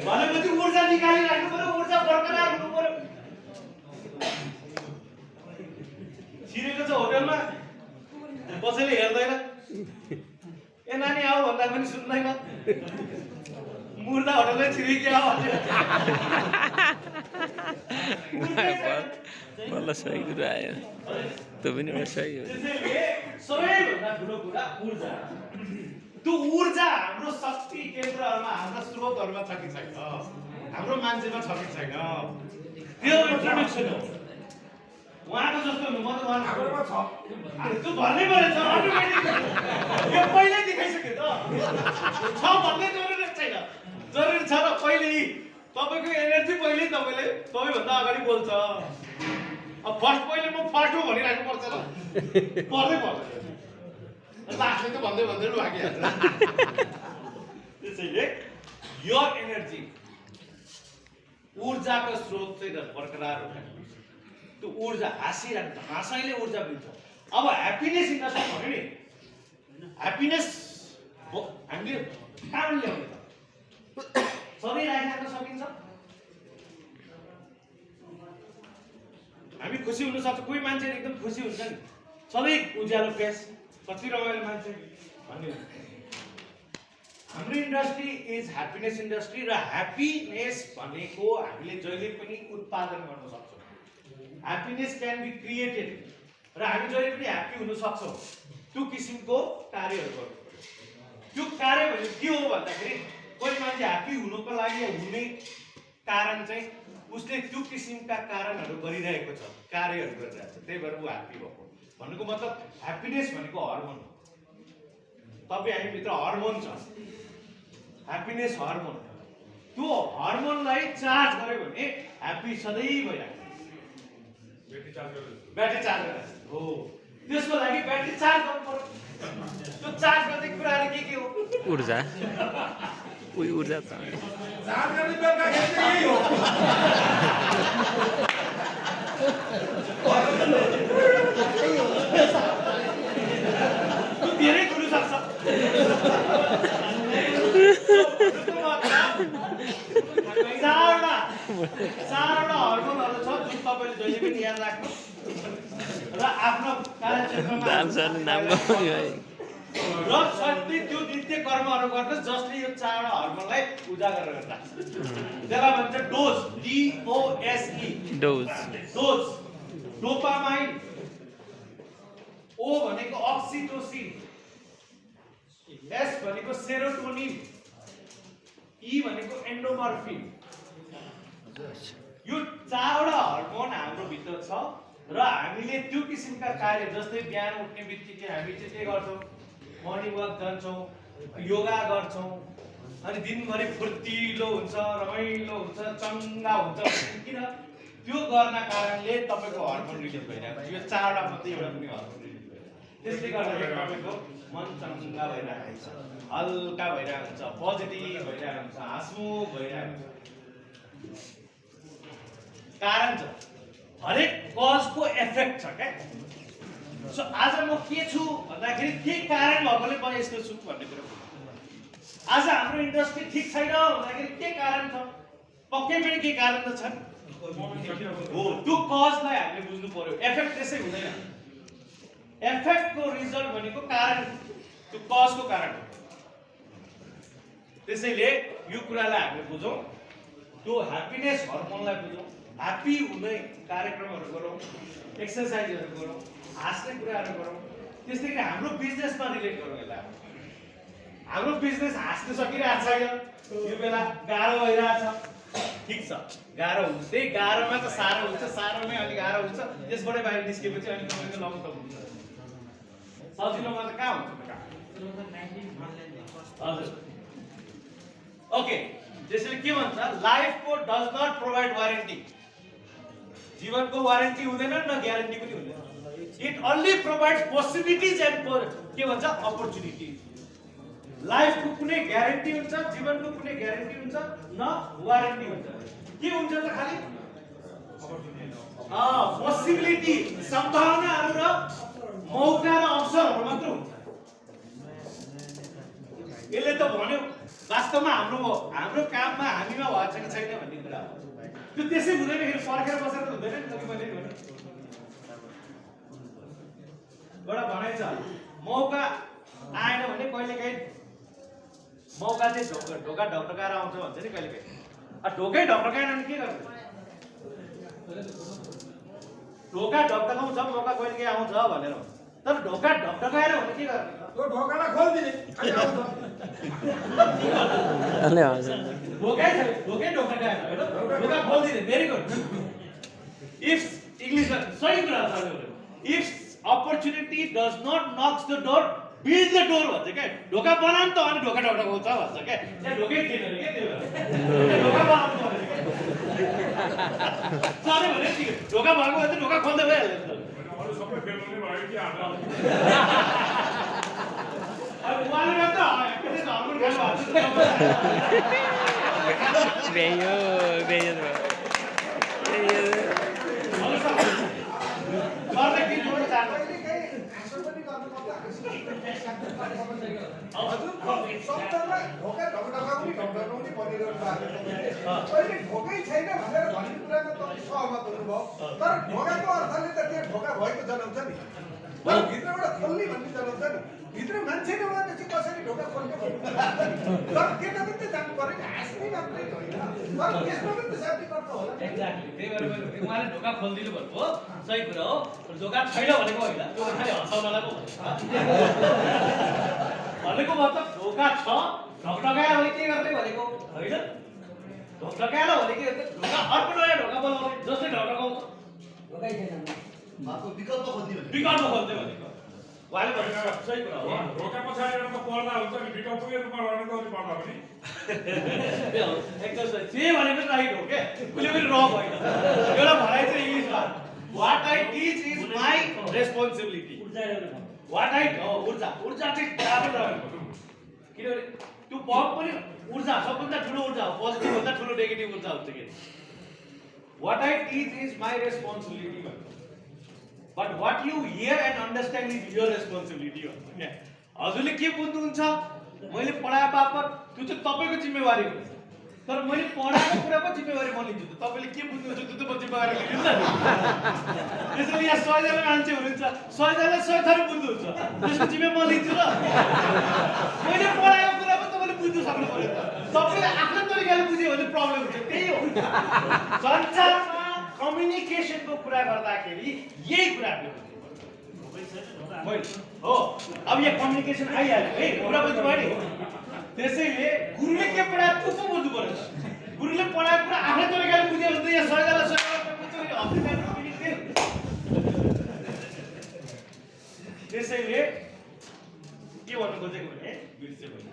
भनेपछि ऊर्जा निकालिराख्नु पर्यो ऊर्जा बरकरार हुनु पर्यो छिरेको छ होटलमा कसैले हेर्दैन ए नानी आऊ भन्दा पनि सुन्दैन मुर्दा होटलमै छिरेकी आऊ बल्ल सही कुरा आयो त्यो पनि एउटा सही हो त्यसैले सबैभन्दा ठुलो कुरा ऊर्जा त्यो ऊर्जा हाम्रो शक्ति केन्द्रहरूमा हाम्रा स्रोतहरूमा छ कि छैन हाम्रो मान्छेमा छ कि छैन त्यो इन्ट्रोडक्सन हो उहाँको जस्तो हुनु म त उहाँ हाम्रोमा छ त्यो भन्नै पऱ्यो छ अटोमेटिक यो पहिल्यै देखाइसक्यो त छ भन्ने जरुरी छैन जरुरी छ र पहिल्यै तपाईँको एनर्जी पहिल्यै तपाईँभन्दा अगाडि बोल्छ अब फर्स्ट पहिले म फर्स्ट हो भनिराख्नु पर्छ र पर्दै पर्दैन लास्टले त भन्दै भन्दै भागिहाल्छ त्यसैले यो एनर्जी ऊर्जाको स्रोत चाहिँ बरकरार हुन्छ त्यो ऊर्जा हाँसिरहन्छ हाँसाइले ऊर्जा मिल्छ अब ह्याप्पिनेस इन्डस्ट्री भन्यो नि ह्याप्पिनेस हामीले कहाँबाट ल्याउने त सधैँ राखिराख्न सकिन्छ हामी खुसी हुन सक्छ कोही मान्छे एकदम खुसी हुन्छ नि सधैँ उज्यालो फेस कति रमाइलो मान्छे भन्ने हाम्रो इन्डस्ट्री इज ह्याप्पिनेस इन्डस्ट्री र ह्याप्पिनेस भनेको हामीले जहिले पनि उत्पादन गर्न सक्छौँ ह्याप्पिनेस क्यान बी क्रिएटेड र हामी जहिले पनि ह्याप्पी हुन सक्छौँ त्यो किसिमको कार्यहरू गर्नु त्यो कार्य भनेको के हो भन्दाखेरि कोही मान्छे ह्याप्पी हुनुको लागि हुने कारण चाहिँ उसले त्यो किसिमका कारणहरू गरिरहेको छ कार्यहरू गरिरहेको छ त्यही भएर ऊ ह्याप्पी भएको भन्नुको मतलब ह्याप्पिनेस भनेको हर्मोन हो तपाईँ हामीभित्र हर्मोन छ ह्याप्पिनेस हर्मोन त्यो हर्मोनलाई चार्ज गर्यो भने ह्याप्पी सधैँ भइरहेको ब्याट्री चार्ज गरेर हो त्यसको लागि ब्याट्री चार्ज गर्नु पर्यो त्यो चार्ज गर्ने कुराहरू के हो ऊर्जा उही ऊर्जा छ चार्ज गर्ने बेलुकाखेरि चाहिँ यही हो त्यो धेरै हुन सक्छ चारवटा हर्मोनहरू छ जुन तपाईँले जहिले पनि याद राख्नु र आफ्नो कार्यक्षेत्रमा र सधैँ त्यो नित्य कर्महरू गर्नुहोस् जसले यो चारवटा हर्मोनलाई उजागर गरेर राख्छ त्यसलाई भन्छ dose DOSE dose dose dopamine O भनेको अक्सिटोसिन एस भनेको सेरोटोनिन ई भनेको एन्डोमर्फिन यो चारवटा हर्मोन हाम्रो भित्र छ र हामीले त्यो किसिमका कार्य जस्तै बिहान उठ्ने बित्तिकै हामी चाहिँ के गर्छौँ मर्निङ वाक जान्छौँ योगा गर्छौँ अनि दिनभरि फुर्तिलो हुन्छ रमाइलो हुन्छ चङ्गा हुन्छ किन त्यो गर्न कारणले तपाईँको हर्मोन रिलिज भइरहेको छ यो चारवटा मात्रै एउटा पनि हर्मोन रिलिज भइरहेको त्यसले गर्दाखेरि तपाईँको मन चङ्गा भइरहेको हुन्छ हल्का भइरहेको हुन्छ पोजिटिभ भइरहेको हुन्छ हाँसमुख भइरहेको हुन्छ कारण छ हरेक कजको एफेक्ट छ क्या सो आज म के छु भन्दाखेरि के कारण भएकोले म यस्तो छु भन्ने कुरा आज हाम्रो इन्डस्ट्री ठिक छैन भन्दाखेरि के कारण छ पक्कै पनि के कारण त छ हो त्यो कजलाई हामीले बुझ्नु पर्यो एफेक्ट त्यसै हुँदैन एफेक्टको रिजल्ट भनेको कारण त्यो कजको कारण हो त्यसैले यो कुरालाई हामीले बुझौँ त्यो ह्याप्पिनेस हर्मोनलाई बुझौँ ह्याप्पी हुने कार्यक्रमहरू गरौँ एक्सर्साइजहरू गरौँ हाँस्ने कुराहरू गरौँ त्यस्तै गरी हाम्रो बिजनेसमा रिलेट गरौँ यसलाई हाम्रो बिजनेस हाँस्न सकिरहेको छैन यो बेला गाह्रो भइरहेछ ठिक छ गाह्रो हुन्छ त्यही गाह्रोमा त साह्रो हुन्छ साह्रोमै अलिक गाह्रो हुन्छ त्यसबाटै बाहिर निस्केपछि अलिक तपाईँको लङ टर्म हुन्छ सजिलोमा त कहाँ हुन्छ हजुर ओके त्यसैले के भन्छ लाइफको डज नट प्रोभाइड वारेन्टी जीवनको वारेन्टी हुँदैन न ग्यारेन्टी पनि हुँदैन it only provides possibilities and के भन्छ अपर्च्युनिटिज लाइफको कुनै ग्यारेन्टी हुन्छ जीवनको कुनै ग्यारेन्टी हुन्छ न वारेन्टी हुन्छ के हुन्छ त खालि पोसिबिलिटी सम्भावनाहरू र मौका र अवसरहरू मात्र हुन्छ यसले त भन्यो वास्तवमा हाम्रो काममा हामीमा भएको छ कि छैन भन्ने कुरा हो त्यो त्यसै हुँदैन फेरि पर्खेर बसेर त हुँदैन नि जति मैले भने एउटा भनाइ छ मौका आएन भने कहिलेकाहीँ मौका चाहिँ ढोका ढकढकाएर आउँछ भन्छ नि कहिलेकाहीँ ढोकै ढकढकाएन भने के गर्नु ढोका ढकढकाउँछ मौका कहिलेकाहीँ आउँछ भनेर तर ढोका ढकढकाएर भने के गर्नु त्यो ढोकालाई खोलिदिने अनि आउँछ ढोकै ढकढकाएर ढोका खोलिदिने भेरी गुड इफ इंग्लिशमा सही कुरा छ सरले। If opportunity does not knocks the door build the door भन्छ क्या। ढोका बनाउनु त अनि ढोका ढकढकाउँछ भन्छ क्या। त्यहाँ ढोकै थिएन अरे क्या त्यो बेला। ढोका बनाउनु पर्यो क्या। सरले भने ठिक ढोका भएको भए त ढोका खोल्दै भइहाल्यो नि त। अरू सबै बेलुनै भयो कि आज अब उहाँले मात्र एकैचोटि हर्मोन खानु भएको छ। बेयो बेयो सरले के जोड्न चाहन्छ? कहिलेकाहीँ हाँसो पनि गर्नु पर्छ, हजुर शब्दमा ढोका ढकढकाउने ढकढकाउने भनिरहनु भएको छ। अहिले ढोकै छैन भनेर भन्ने कुरामा तपाईँ सहमत हुनुभयो, तर ढोकाको अर्थले त त्यहाँ ढोका भएको जनाउँछ नि। तर भित्रबाट खोल्ने भन्ने जनाउँछ नि। भित्र मान्छे नभएपछि कसरी ढोका खोल्ने भन्ने कुरा हुन्छ नि। तर त्यता पनि त जानु पर्यो नि, हाँस्ने मात्रै होइन, तर त्यसमा पनि त सेफ्टी गर्नु होला। एक्ज्याक्टली त्यही भएर मैले उहाँले ढोका खोलिदिनु भन्नुभयो सही कुरा हो। ढोका छैन भनेको होइन, त्यो खालि हँसाउनलाई पो भनेको मतलब ढोका छ ढकढकायो भने के गर्ने भनेको होइन। ढकढकायो भने के गर्ने? ढोका अर्को नयाँ ढोका बनाउने जसले ढकढकाउँछ विकल्प खोज्ने भनेको उहाँले भनेको सही कुरा हो। ढोका पछाडि एउटा त पर्दा हुन्छ नि विकल्पकै रूपमा रहेको नि पर्दा पनि एकदम सही। जे भनेको राइट हो क्या, कुनै पनि रङ होइन। एउटा भनाइ चाहिँ इङ्ग्लिसमा what I teach is my responsibility. What I ऊर्जा चाहिँ बराबर रहेको। किनभने त्यो बम पनि ऊर्जा सबभन्दा ठुलो ऊर्जा हो, पोजिटिभ भन्दा ठुलो नेगेटिभ ऊर्जा हुन्छ कि। What I teach is my responsibility भन्छ। But what you hear and understand is your responsibility भन्छ क्या। हजुरले के बुझ्नुहुन्छ मैले पढाए बापत त्यो चाहिँ तपाईँको जिम्मेवारी हो, तर मैले पढाएको कुराको जिम्मेवारी म लिन्छु। त तपाईँले के बुझ्नुहुन्छ त्यो त म जिम्मेवारी लिन्छु नि। त्यसैले यहाँ 100 जना मान्छे हुनुहुन्छ, 100 जनाले 100 थरी बुझ्नुहुन्छ, त्यसको जिम्मे म लिन्छु र। मैले पढाएको कुरामा तपाईँले बुझ्नु सक्नु पर्यो। तपाईँले आफ्नो तरिकाले बुझ्यो भने प्रब्लम हुन्छ। त्यही हो संसारमा कम्युनिकेसनको कुरा गर्दाखेरि यही कुरा हो। अब यहाँ कम्युनिकेसन आइहाल्यो है, कुरा बुझ्नु भयो नि। त्यसैले गुरुले के पढायो त्यो पो बुझ्नु पर्यो। गुरुले पढाएको कुरा आफ्नै तरिकाले बुझ्यो भने त यहाँ 100 जना 100 त्यसैले के भन्नु खोजेको भने बिर्से भन्नु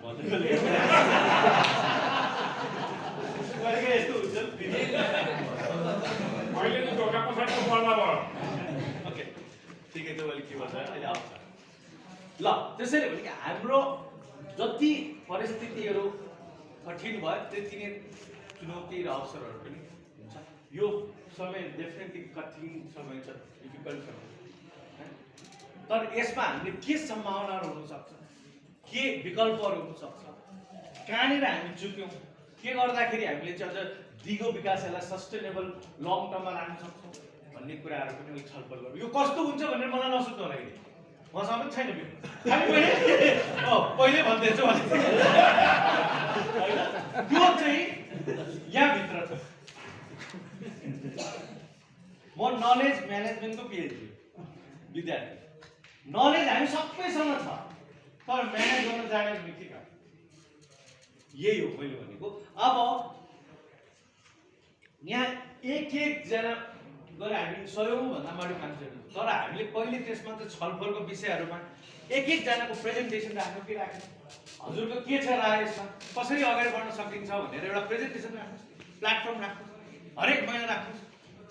यस्तो हुन्छ अहिले त ढोका पछाडिको पर्दा भयो। ओके ठिकै छ। मैले के भन्छ अहिले आउँछ ल। त्यसैले भने हाम्रो जति परिस्थितिहरू कठिन भयो त्यति नै चुनौती र अवसरहरू पनि हुन्छ। यो समय डेफिनेटली कठिन समय छ, डिफिकल्ट समय, तर यसमा हामीले के सम्भावनाहरू हुनसक्छ, के विकल्पहरू हुनसक्छ, कहाँनिर हामी चुक्यौँ, के गर्दाखेरि हामीले चाहिँ अझ दिगो विकास यसलाई सस्टेनेबल लङ टर्ममा लान सक्छौँ भन्ने कुराहरू पनि अलिक छलफल गर्नु। यो कस्तो हुन्छ भनेर मलाई नसोध्नु होला कि मसँग पनि छैन मेरो, खालि मैले पहिले भन्दैछु भने त्यो चाहिँ यहाँभित्र छ। म नलेज म्यानेजमेन्टको पिएचडी विद्यार्थी। नलेज हामी सबैसँग छ, तर म्यानेज गर्न जाने भने के काम? यही हो मैले भनेको। अब यहाँ एक जना गएर हामी 100 भन्दा बढी मान्छेहरू, तर हामीले पहिले त्यसमा चाहिँ छलफलको विषयहरूमा एक जनाको प्रेजेन्टेसन राख्नु के राख्नु, हजुरको के छ राय यसमा, कसरी अगाडि बढ्न सकिन्छ भनेर एउटा प्रेजेन्टेसन राख्नुहोस्, प्लेटफर्म राख्नुहोस्, हरेक महिना राख्नुहोस्।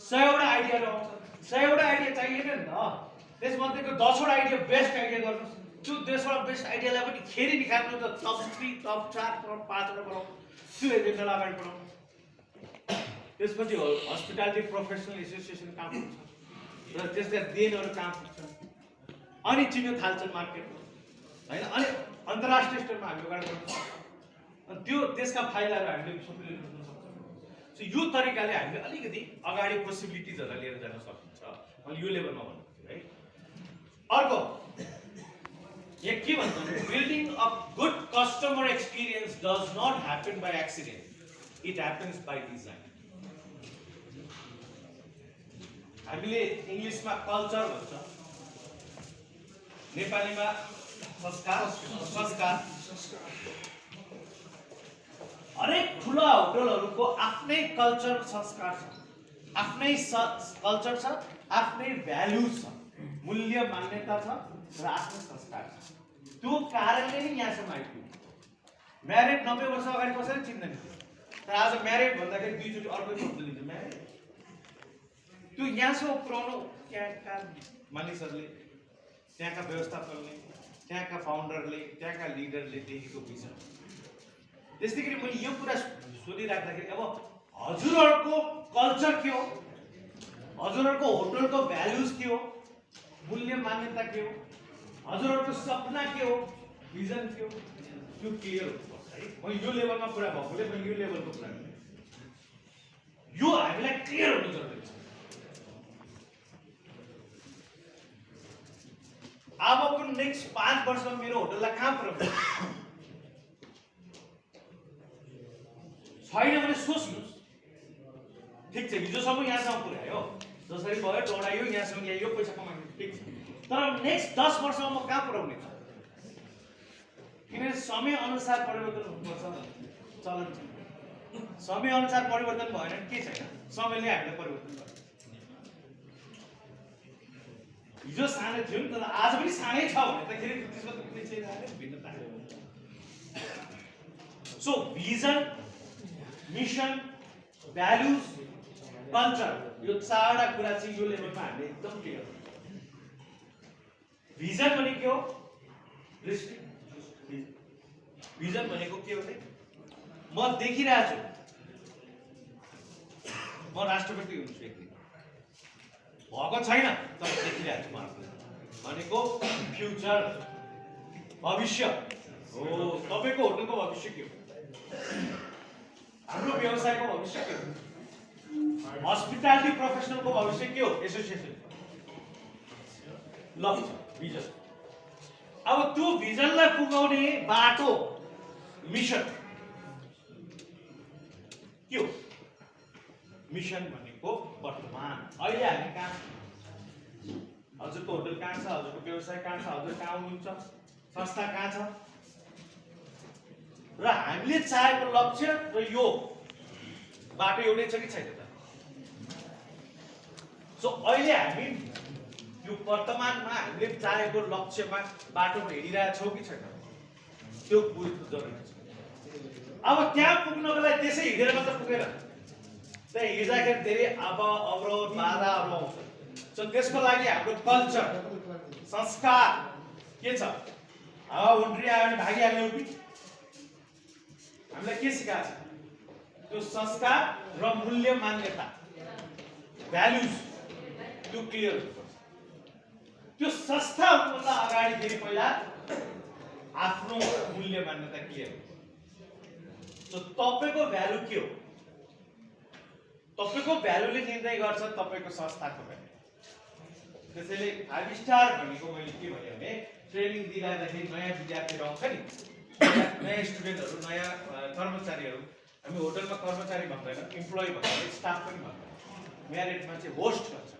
100 वटा आइडियाहरू आउँछ, 100 वटा आइडिया चाहिएन नि त। त्यसमध्येको 10 वटा आइडिया बेस्ट आइडिया गर्नुहोस्। त्यो 10 वटा बेस्ट आइडियालाई पनि फेरि निकाल्नु त टप 3, टप 4, टप 5 वटा बनाउनु, त्यो एजेन्डालाई अगाडि बढाउनु। त्यसपछि हस्पिटालिटी प्रोफेसनल एसोसिएसन काम गर्छ र त्यसका देनहरू काम गर्छ, अनि चिन्नु थाल्छन् मार्केटमा होइन, अनि अन्तर्राष्ट्रिय स्तरमा हामी अगाडि बढ्न सक्छौँ। अनि त्यो त्यसका फाइदाहरू हामीले सबैले बुझ्न सक्छौँ। सो यो तरिकाले हामीले अलिकति अगाडि पोसिबिलिटिजहरूलाई लिएर जान सकिन्छ। मैले यो लेभलमा भन्छु है। अर्को यहाँ के भन्छ भने building a good customer experience does not happen by accident, it happens by design. हामीले इङ्ग्लिसमा कल्चर भन्छ, नेपालीमा संस्कार। हरेक ठुला होटलहरूको आफ्नै कल्चर संस्कार छ, आफ्नै कल्चर छ, आफ्नै भ्यालुज छ, मूल्य मान्यता छ र आफ्नो संस्कार छ। त्यो कारणले नै यहाँसम्म आइपुग्यो। म्यारिड 90 वर्ष अगाडि कसैले चिन्दैन थियो, तर आज म्यारिड भन्दाखेरि दुईचोटि अर्कै शब्द लिन्छ म्यारिड। त्यो यहाँसम्म पुर्याउनु त्यहाँका मानिसहरूले, त्यहाँका व्यवस्थापकले, त्यहाँका फाउन्डरले, त्यहाँका लिडरले देखेको विजन। त्यस्तै गरी मैले यो कुरा सोधिराख्दाखेरि अब हजुरहरूको कल्चर के हो, हजुरहरूको होटलको भ्यालुज के हो, मूल्य मान्यता के हो, हजुरहरूको सपना के हो, भिजन के हो, त्यो क्लियर हुनुपर्छ है। म यो लेभलमा कुरा भएकोले मैले यो लेभलको कुरा गरेँ। यो हामीलाई क्लियर हुनु जरुरी छ। अबको नेक्स्ट 5 वर्षमा मेरो होटललाई कहाँ पुर्याउने छैन भने सोच्नुहोस्। ठिक छ, हिजोसम्म यहाँसम्म पुर्यायो, जसरी भयो दौडायो, यहाँसम्म ल्यायो, पैसा कमायो, ठिक छ। तर नेक्स्ट 10 वर्षमा म कहाँ पुर्याउने छु? किनभने समय अनुसार परिवर्तन हुनुपर्छ, चलन छ। समय अनुसार परिवर्तन भएन भने के छैन, समयले हामीलाई परिवर्तन गर्छ। हिजो सानो थियो नि, तर आज पनि सानै छ भने त फेरि त्यसमा त कुनै चाहिँ भिन्नता हो। So vision, mission, values, culture, यो 4वटा कुरा चाहिँ यो लेभलमा हामीले एकदम क्लियर। भिजन भनेको के हो? भिजन भनेको के हो भने म देखिरहेको छु म राष्ट्रपति हुन्छु एक दिन, भएको छैन तर देखिरहेको छु म भनेको फ्युचर, भविष्य हो। तपाईको होटलको भविष्य के हो? हाम्रो व्यवसायको भविष्य के हो? हस्पिटालिटी प्रोफेसनलको भविष्य के हो? एसोसिएसन, लक्ष्य, भिजन। अब त्यो भिजनलाई पुगाउने बाटो, मिसन के हो? मिसन भनेको वर्तमान, अहिले हामी कहाँ, हजुरको होटल कहाँ छ, हजुरको व्यवसाय कहाँ छ, हजुर कहाँ हुनुहुन्छ, संस्था कहाँ छ, र हामीले चाहेको लक्ष्य र यो बाटो एउटै छ कि छैन त? सो अहिले हामी यो वर्तमानमा हामीले चाहेको लक्ष्यमा बाटोमा हिँडिरहेका छौँ कि छैन, त्यो बुझ्नु जरुरी छ। अब त्यहाँ पुग्नको लागि त्यसै हिँडेर मात्र पुगेन, त्यहाँ हिँड्दाखेरि धेरै अवरोध बाधाहरू आउँछ। सो त्यसको लागि हाम्रो कल्चर, संस्कार के छ? हावा हुन्ड्री आयो भने भागिहाल्ने हो कि? हामीलाई के सिकाएको छ? त्यो संस्कार र मूल्य मान्यता, भ्यालुज, त्यो क्लियर हुनुपर्छ। त्यो संस्था हुनुभन्दा अगाडि फेरि पहिला आफ्नो मूल्य मान्यता क्लियर हुन्छ। सो तपाईको भ्यालु के हो? तपाईको भ्यालुले निर्णय गर्छ तपाईको संस्थाको भ्यालु। त्यसैले 5 स्टार भनेको मैले के भने ट्रेनिङ दिँदाखेरि नयाँ विद्यार्थीहरू आउँछ नि, नयाँ स्टुडेन्टहरू, नयाँ कर्मचारीहरू, हामी होटलमा कर्मचारी भन्दैन, इम्प्लोइ भन्दैन, स्टाफ पनि भन्दैन, म्यारिडमा चाहिँ होस्ट भन्छ।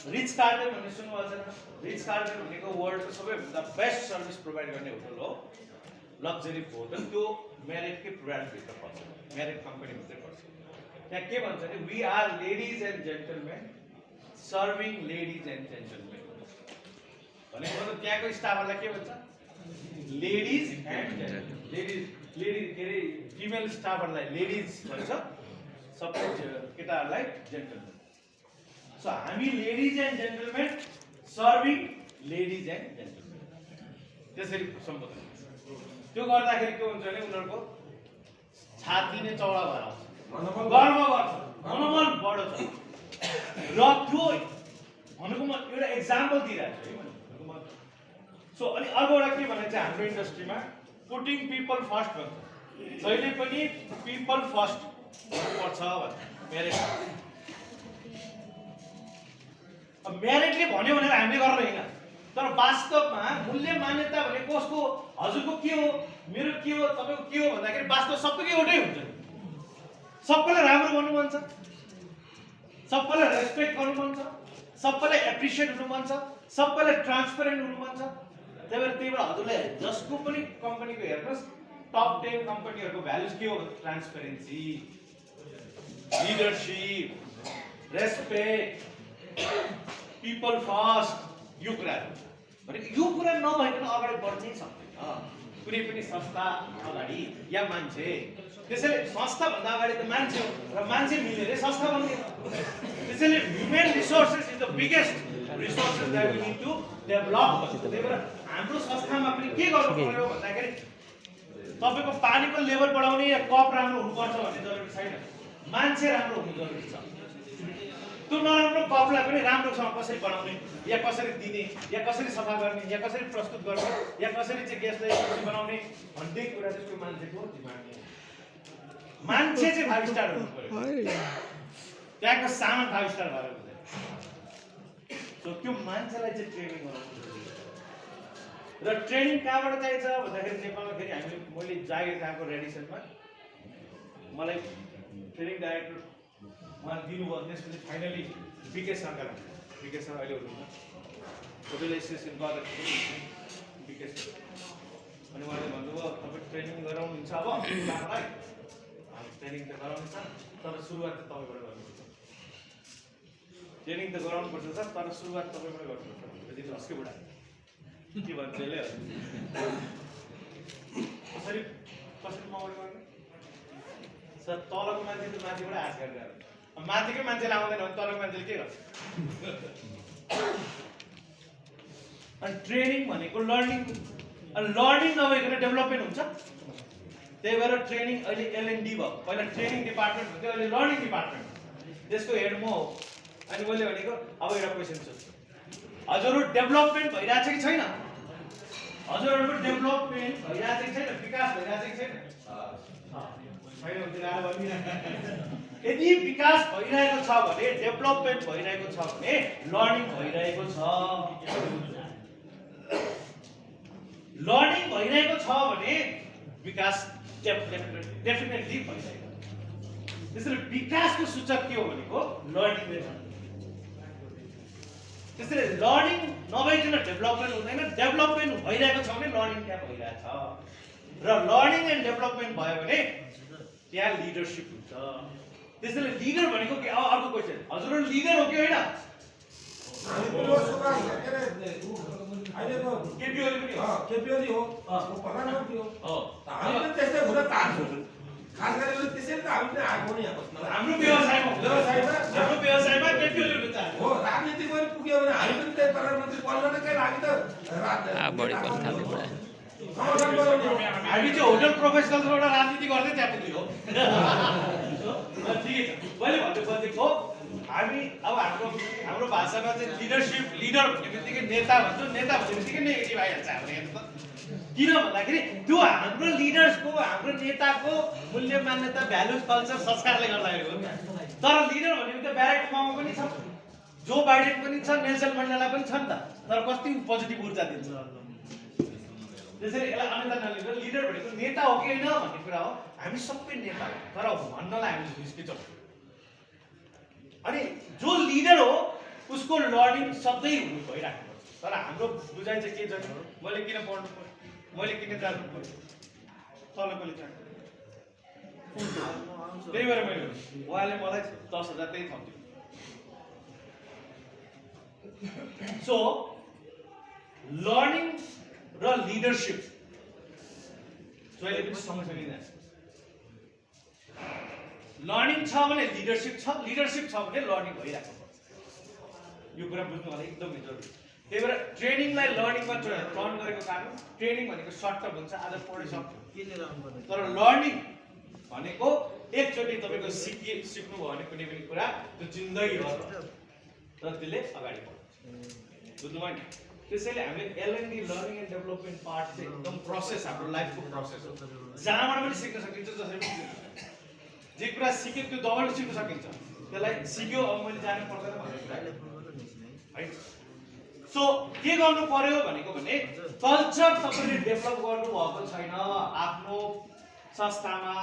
रिच कार्टर भन्ने सुन्नुभएको छैन? रिच कार्टर भनेको वर्ल्डको सबैभन्दा बेस्ट सर्भिस प्रोभाइड गर्ने होटल हो, लग्जरी होटल। त्यो म्यारिडकै ब्रान्डभित्र पर्छ, म्यारिड कम्पनीभित्र पर्छ। त्यहाँ के भन्छ भने we are ladies and gentlemen serving ladies and gentlemen भनेको मतलब त्यहाँको स्टाफहरूलाई के भन्छ? Ladies and gentlemen. लेडिज के अरे फिमेल स्टाफहरूलाई लेडिज भन्छ, सबै केटाहरूलाई जेन्टलमेन। सो हामी ladies and gentlemen serving ladies and gentlemen त्यसरी सम्बोधन गर्छ। त्यो गर्दाखेरि के हुन्छ भने उनीहरूको छाती नै चौडा भएर आउँछ, गर्व गर्छ, मनोबल बढ्छ। र त्यो भनेको म एउटा एक्जाम्पल दिइरहेको छु है मैले। सो अनि अर्को एउटा के भने चाहिँ हाम्रो इन्डस्ट्रीमा पुटिङ पिपल फर्स्ट भन्छ। जहिले पनि पिपल फर्स्ट हुनुपर्छ भन्छ म्यारेज। म्यारेजले भन्यो भनेर हामीले गर्न होइन, तर वास्तवमा मूल्य मान्यता भनेको कसको? हजुरको के हो, मेरो के हो, तपाईँको के हो भन्दाखेरि वास्तव सबैको एउटै हुन्छ। सबैलाई राम्रो भन्नु मन छ, सबैलाई रेस्पेक्ट गर्नु मन छ, सबैलाई एप्रिसिएट हुनु मन छ, सबैलाई ट्रान्सपेरेन्ट हुनु मन छ। त्यही भएर हजुरले जसको पनि कम्पनीको हेर्नुहोस्, टप 10 कम्पनीहरूको भ्यालुज के हो भने transparency, leadership, respect, people first, यो कुराहरू भनेको यो कुरा नभइकन अगाडि बढ्नै सक्दैन कुनै पनि संस्था अगाडि या मान्छे। त्यसैले संस्थाभन्दा अगाडि त मान्छे हो र मान्छे मिलेर संस्था बन्ने। त्यसैले human resources is the biggest resources that we need to develop. त्यही भएर हाम्रो संस्थामा पनि के गर्नु पर्यो भन्दाखेरि तपाईँको पानीको लेभल बढाउने या कप राम्रो हुनुपर्छ भन्ने जरुरी छैन, मान्छे राम्रो हुनु जरुरी छ। त्यो नराम्रो कपलाई पनि राम्रोसँग कसरी बनाउने या कसरी दिने या कसरी सफा गर्ने या कसरी प्रस्तुत गर्ने या कसरी चाहिँ गेस्टलाई खुसी बनाउने भन्ने कुरा चाहिँ त्यो मान्छेको दिमागमा हो। मान्छे चाहिँ 5 स्टार हुनु पर्यो, त्यहाँको सामान 5 स्टार भएर हुँदैन। सो त्यो मान्छेलाई चाहिँ ट्रेनिङ गराउनु र ट्रेनिङ कहाँबाट चाहिन्छ भन्दाखेरि नेपालमा फेरि हामीले मैले जागिर खाएको रेडिसनमा मलाई ट्रेनिङ डाइरेक्टर उहाँ दिनुभयो। त्यसपछि फाइनली विकेश सरकार अहिले हुनुहुन्छ होटल एसोसिएसन गर्दाखेरि विकेश अनि उहाँले भन्नुभयो तपाईँ ट्रेनिङ गराउनुहुन्छ अब उहाँलाई ट्रेनिङ त गराउनु छ तर सुरुवात त तपाईँबाट गर्नुपर्छ। ट्रेनिङ त गराउनुपर्छ सर तर सुरुवात तपाईँबाट गर्नुपर्छ भनेपछि हस्के बुढा के भन्छ यसले कसरी मगाउने गर्ने सर तलको मान्छे त माथिबाट आश गरेर माथिकै मान्छेले आउँदैन भने तलको मान्छेले के गर्छ। अनि ट्रेनिङ भनेको लर्निङ नभइकन डेभलपमेन्ट हुन्छ। त्यही भएर ट्रेनिङ अहिले LND भयो, पहिला ट्रेनिङ डिपार्टमेन्ट हुन्थ्यो, अहिले लर्निङ डिपार्टमेन्ट। त्यसको हेड म हो। अनि मैले भनेको अब एउटा क्वेसन सोध्छु, हजुरहरू डेभलपमेन्ट भइरहेछ कि छैन? हजुरहरूको डेभलपमेन्ट भइरहेछ कि छैन? विकास भइरहेछ कि छैन? यदि विकास भइरहेको छ भने डेभलपमेन्ट भइरहेको छ भने लर्निङ भइरहेको छ। लर्निङ भइरहेको छ भने विकास डेफिनेटली भइरहेको। त्यसैले विकासको सूचक के हो भनेको लर्निङ। त्यसैले लर्निङ नभइकन डेभलपमेन्ट हुँदैन, डेभलपमेन्ट भइरहेको छ भने लर्निङ त्यहाँ भइरहेछ र लर्निङ एन्ड डेभलपमेन्ट भयो भने त्यहाँ लिडरसिप हुन्छ। त्यसैले लिडर भनेको के? अर्को क्वेसन, हजुरहरू लिडर हो कि होइन? केपी ओली हो, प्रधानमन्त्री हो, हामी पनि त्यस्तै हुन चाहन्छौँ। खास गरेर त्यसैले त हामी पनि आएको नि यहाँ बस्न। हाम्रो व्यवसायमा केपी ओली हुन चाहन्छ हो, राजनीति पनि पुग्यो भने हामी पनि त्यही प्रधानमन्त्री बन्नकै लागि त बढी बोल्न थाल्यो बुढा। संगठन बनाउने हो। हामी चाहिँ होटल प्रोफेसनलको एउटा राजनीति गर्दै त्यहाँ पुग्यो। ठिकै छ, मैले भन्नु खोजेको हामी अब हाम्रो भाषामा चाहिँ लिडरसिप, लिडर भन्ने बित्तिकै नेता भन्छौँ, नेता भन्ने बित्तिकै नेगेटिभ आइहाल्छ हाम्रो यहाँ त। किन भन्दाखेरि त्यो हाम्रो लिडर्सको, हाम्रो नेताको मूल्य मान्यता, भ्यालुज, कल्चर, संस्कारले गर्दाखेरि हो। तर लिडर भनेको त ब्यारेक ओबामा पनि छ, जो बाइडेन पनि छ, नेल्सन मण्डेला पनि छ नि त। तर कति पोजिटिभ ऊर्जा दिन्छ। त्यसैले यसलाई अन्यथा नलिएर लिडर भनेको नेता हो कि होइन भन्ने कुरा हो। हामी सबै नेता हो तर भन्नलाई हामी हिचकिचौँ। अनि जो लिडर हो उसको लर्निङ सधैँ हुनु भइराख्नु पर्छ। तर हाम्रो बुझाइ चाहिँ के छ, मैले किन पढ्नु पर्यो, मैले किन जान्नु पर्यो, तल कसले जान्नु। त्यही भएर मैले उहाँले मलाई 10,000 त्यही थप्थ्यो। सो लर्निङ र लिडरसिप जहिले पनि सँगसँगै जान्छ। लर्निङ छ भने लिडरसिप छ, लिडरसिप छ भने लर्निङ भइरहेको पर्छ। यो कुरा बुझ्नु होला एकदमै जरुरी। त्यही भएर ट्रेनिङलाई लर्निङमा टर्न गरेको कारण ट्रेनिङ भनेको सर्ट टर्म हुन्छ, आज पढिसक्यो। तर लर्निङ भनेको एकचोटि तपाईँको सिक्नुभयो भने कुनै पनि कुरा त्यो जिन्दगी भर र त्यसले अगाडि बढ्छ। बुझ्नुभयो नि? त्यसैले हामीले LND learning and development part चाहिँ एकदम प्रोसेस, हाम्रो लाइफको प्रोसेस हो। जहाँबाट पनि सिक्न सकिन्छ, जसरी पनि जे कुरा सिक्यो त्यो दबाएर सिक्न सकिन्छ। त्यसलाई सिक्यो अब मैले जानु पर्दैन भन्ने कुरा है। सो के गर्नु पर्यो भनेको भने कल्चर तपाईँले डेभलप गर्नुभएको छैन आफ्नो संस्थामा,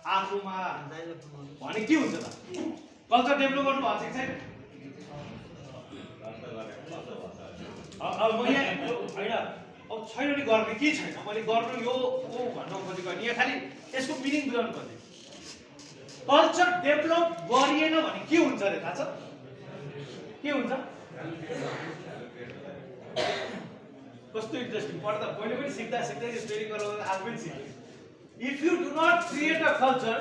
आफूमा भने के हुन्छ त? कल्चर डेभलप गर्नु भएको छैन। अब म यहाँ होइन, अब छैन नि गर्ने के छैन, मैले गर्नु यो भन्न खोजेको होइन, यहाँ खालि यसको मिनिङ बुझाउनु खोजेँ। कल्चर डेभलप गरिएन भने के हुन्छ अरे थाहा छ? के हुन्छ कस्तो इन्ट्रेस्टिङ पढ्दा मैले पनि सिक्दा सिक्दै स्टडी गराउँदा आफै पनि सिकेँ if you do not create a culture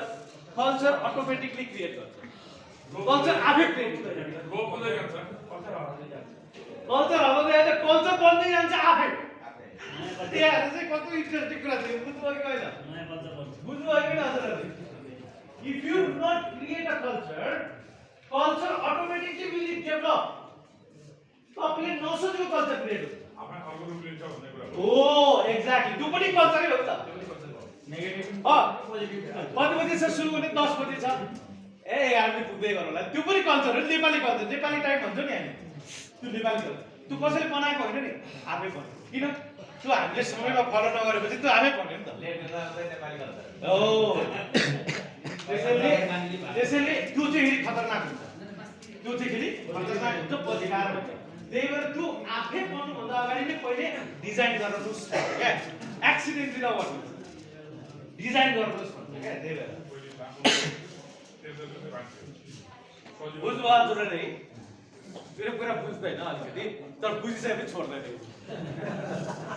culture automatically create गर्छ कल्चर आफै क्रिएट हुन्छ कल्चर हराउँदै जान्छ कल्चर बन्दै जान्छ आफै त्यहाँ चाहिँ कस्तो इन्ट्रेस्टिङ कुरा थियो बुझ्नुभयो कि होइन बुझ्नुभयो कि हजुरहरूले if you do not create a culture culture automatically will develop तपाईँले नसोचेको कल्चर क्रिएट हुन्छ हो एक्ज्याक्टली त्यो पनि कल्चरै हो त कति बजी छ सुरु हुने 10 बजी छ ए 11 बजी पुग्दै गरौँ होला त्यो पनि कल्चर हो नेपाली कल्चर नेपाली टाइम भन्छ नि हामी त्यो नेपाली कल्चर त्यो कसैले बनाएको होइन नि आफै बन्यो किन त्यो हामीले समयमा फलो नगरेपछि त्यो आफै बन्यो नि त नेपाली कल्चर हो त्यसैले त्यो चाहिँ खतरनाक हुन्छ त्यो चाहिँ खतरनाक हुन्छ पछि गाह्रो हुन्छ त्यही भएर त्यो आफै बन्नुभन्दा अगाडि नै पहिले डिजाइन गर्नुहोस् क्या एक्सिडेन्टली नगर्नुहोस् डिजाइन गर्नुहोस् भन्छ क्या त्यही भएर बुझ्नु हजुरले मेरो कुरा बुझ्दैन अलिकति तर बुझिसकेपछि छोड्दैन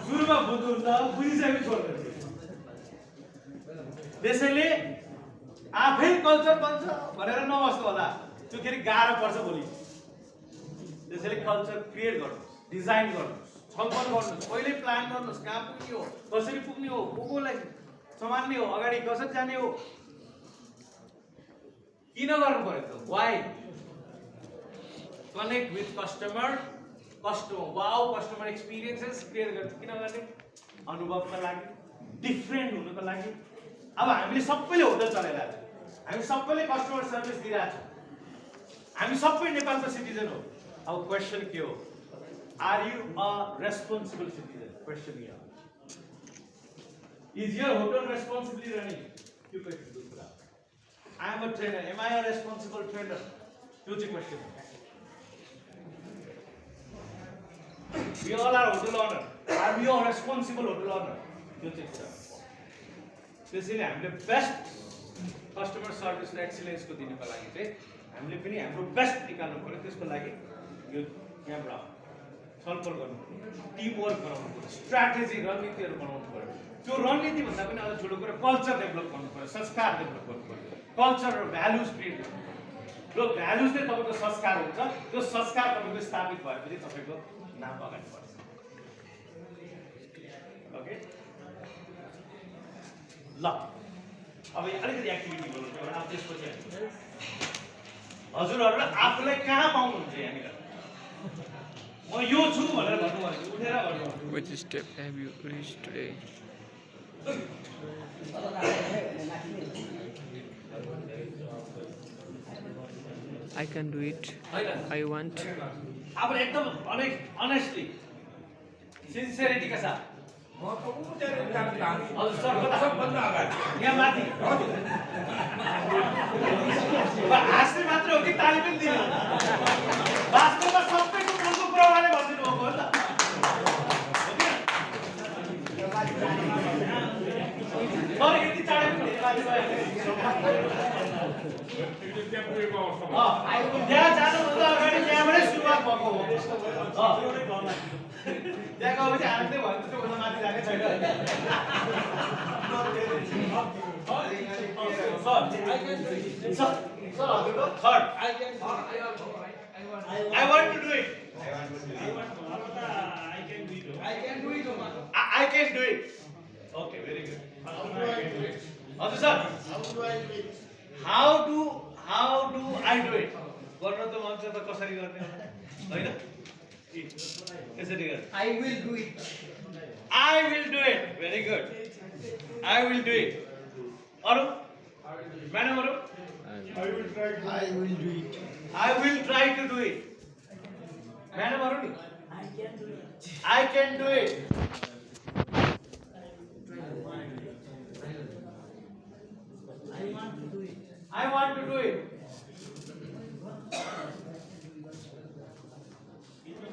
सुरुमा बुझ्नुहुन्छ बुझिसकेपछि छोड्दैन त्यसैले आफै कल्चर बन्छ भनेर नबस्नु होला त्यो फेरि गाह्रो पर्छ भोलि त्यसैले कल्चर क्रिएट गर्नुहोस् डिजाइन गर्नुहोस् छलफल गर्नुहोस् पहिले प्लान गर्नुहोस् कहाँ पुग्ने हो कसरी पुग्ने हो कोलाई सम्हाल्ने हो अगाडि कसरी जाने हो किन गर्नु पर्यो त why connect with customer wow customer experiences create गर्छ किन गर्ने अनुभवका लागि डिफ्रेन्ट हुनुको लागि अब हामीले सबैले होटल चलाइरहेको छौँ हामी सबैले कस्टमर सर्भिस दिइरहेको छौँ हामी सबै नेपालको सिटिजन हो अब क्वेसन के हो are you a responsible citizen question here is your hotel responsibly running त्यो क्वेसन कुरा I am a trainer am I a responsible trainer त्यो चाहिँ क्वेसन हो We all are hotel owner. Are we a responsible hotel owner? त्यो चाहिँ कुरा त्यसैले हामीले बेस्ट कस्टमर सर्भिस र एक्सिलेन्सको दिनुको लागि चाहिँ हामीले पनि हाम्रो बेस्ट निकाल्नु पर्यो त्यसको लागि यो यहाँबाट छलफल गर्नु पर्यो टिम वर्क गराउनु पर्यो स्ट्राटेजी रणनीतिहरू बनाउनु पर्यो त्यो रणनीति भन्दा पनि अझ ठुलो कुरा कल्चर डेभलप गर्नु पर्यो संस्कार डेभलप गर्नु पर्यो कल्चर र भ्यालुज क्रिएट गर्नु पर्यो र भ्यालुज चाहिँ तपाईँको संस्कार हुन्छ त्यो संस्कार तपाईँको स्थापित भएपछि तपाईँको नाम अगाडि बढ्छ ओके ल अब अलिकति एक्टिभिटी गर्नु पर्यो अब त्यसपछि हजुरहरूले आफूलाई कहाँ पाउनुहुन्छ यहाँनिर म यो छु भनेर भन्नु भने उठेर भन्नु Which step have you reached today? I can do it. I want. अब एकदम अनेस्टली सिन्सियरिटी का साथ म त उठेर काम लाग्छु हजुर सर कता सबभन्दा अगाडि यहाँ माथि हाँस्ने मात्र हो कि ताली पनि दिनु वास्तवमा सबैको मनको कुरा उहाँले भनिदिनु भएको हो नि त तर यति चाँडै पनि त्यहाँ जानुभन्दा अगाडि त्यहाँबाटै सुरुवात भएको हो त्यहाँ गएपछि हामीले भन्नु त्योभन्दा माथि जाने छैन third I want to do it. I can do it. Okay, very good. हजुर sir how do I do it? गर्न त मन छ त कसरी गर्ने हैन यसरी गर्ने I will do it. I will do it. Very good. I will do it. अरु म्याडम अरु I will do it. I will try to do it. Madam अरु नि I can do it. I want to do it.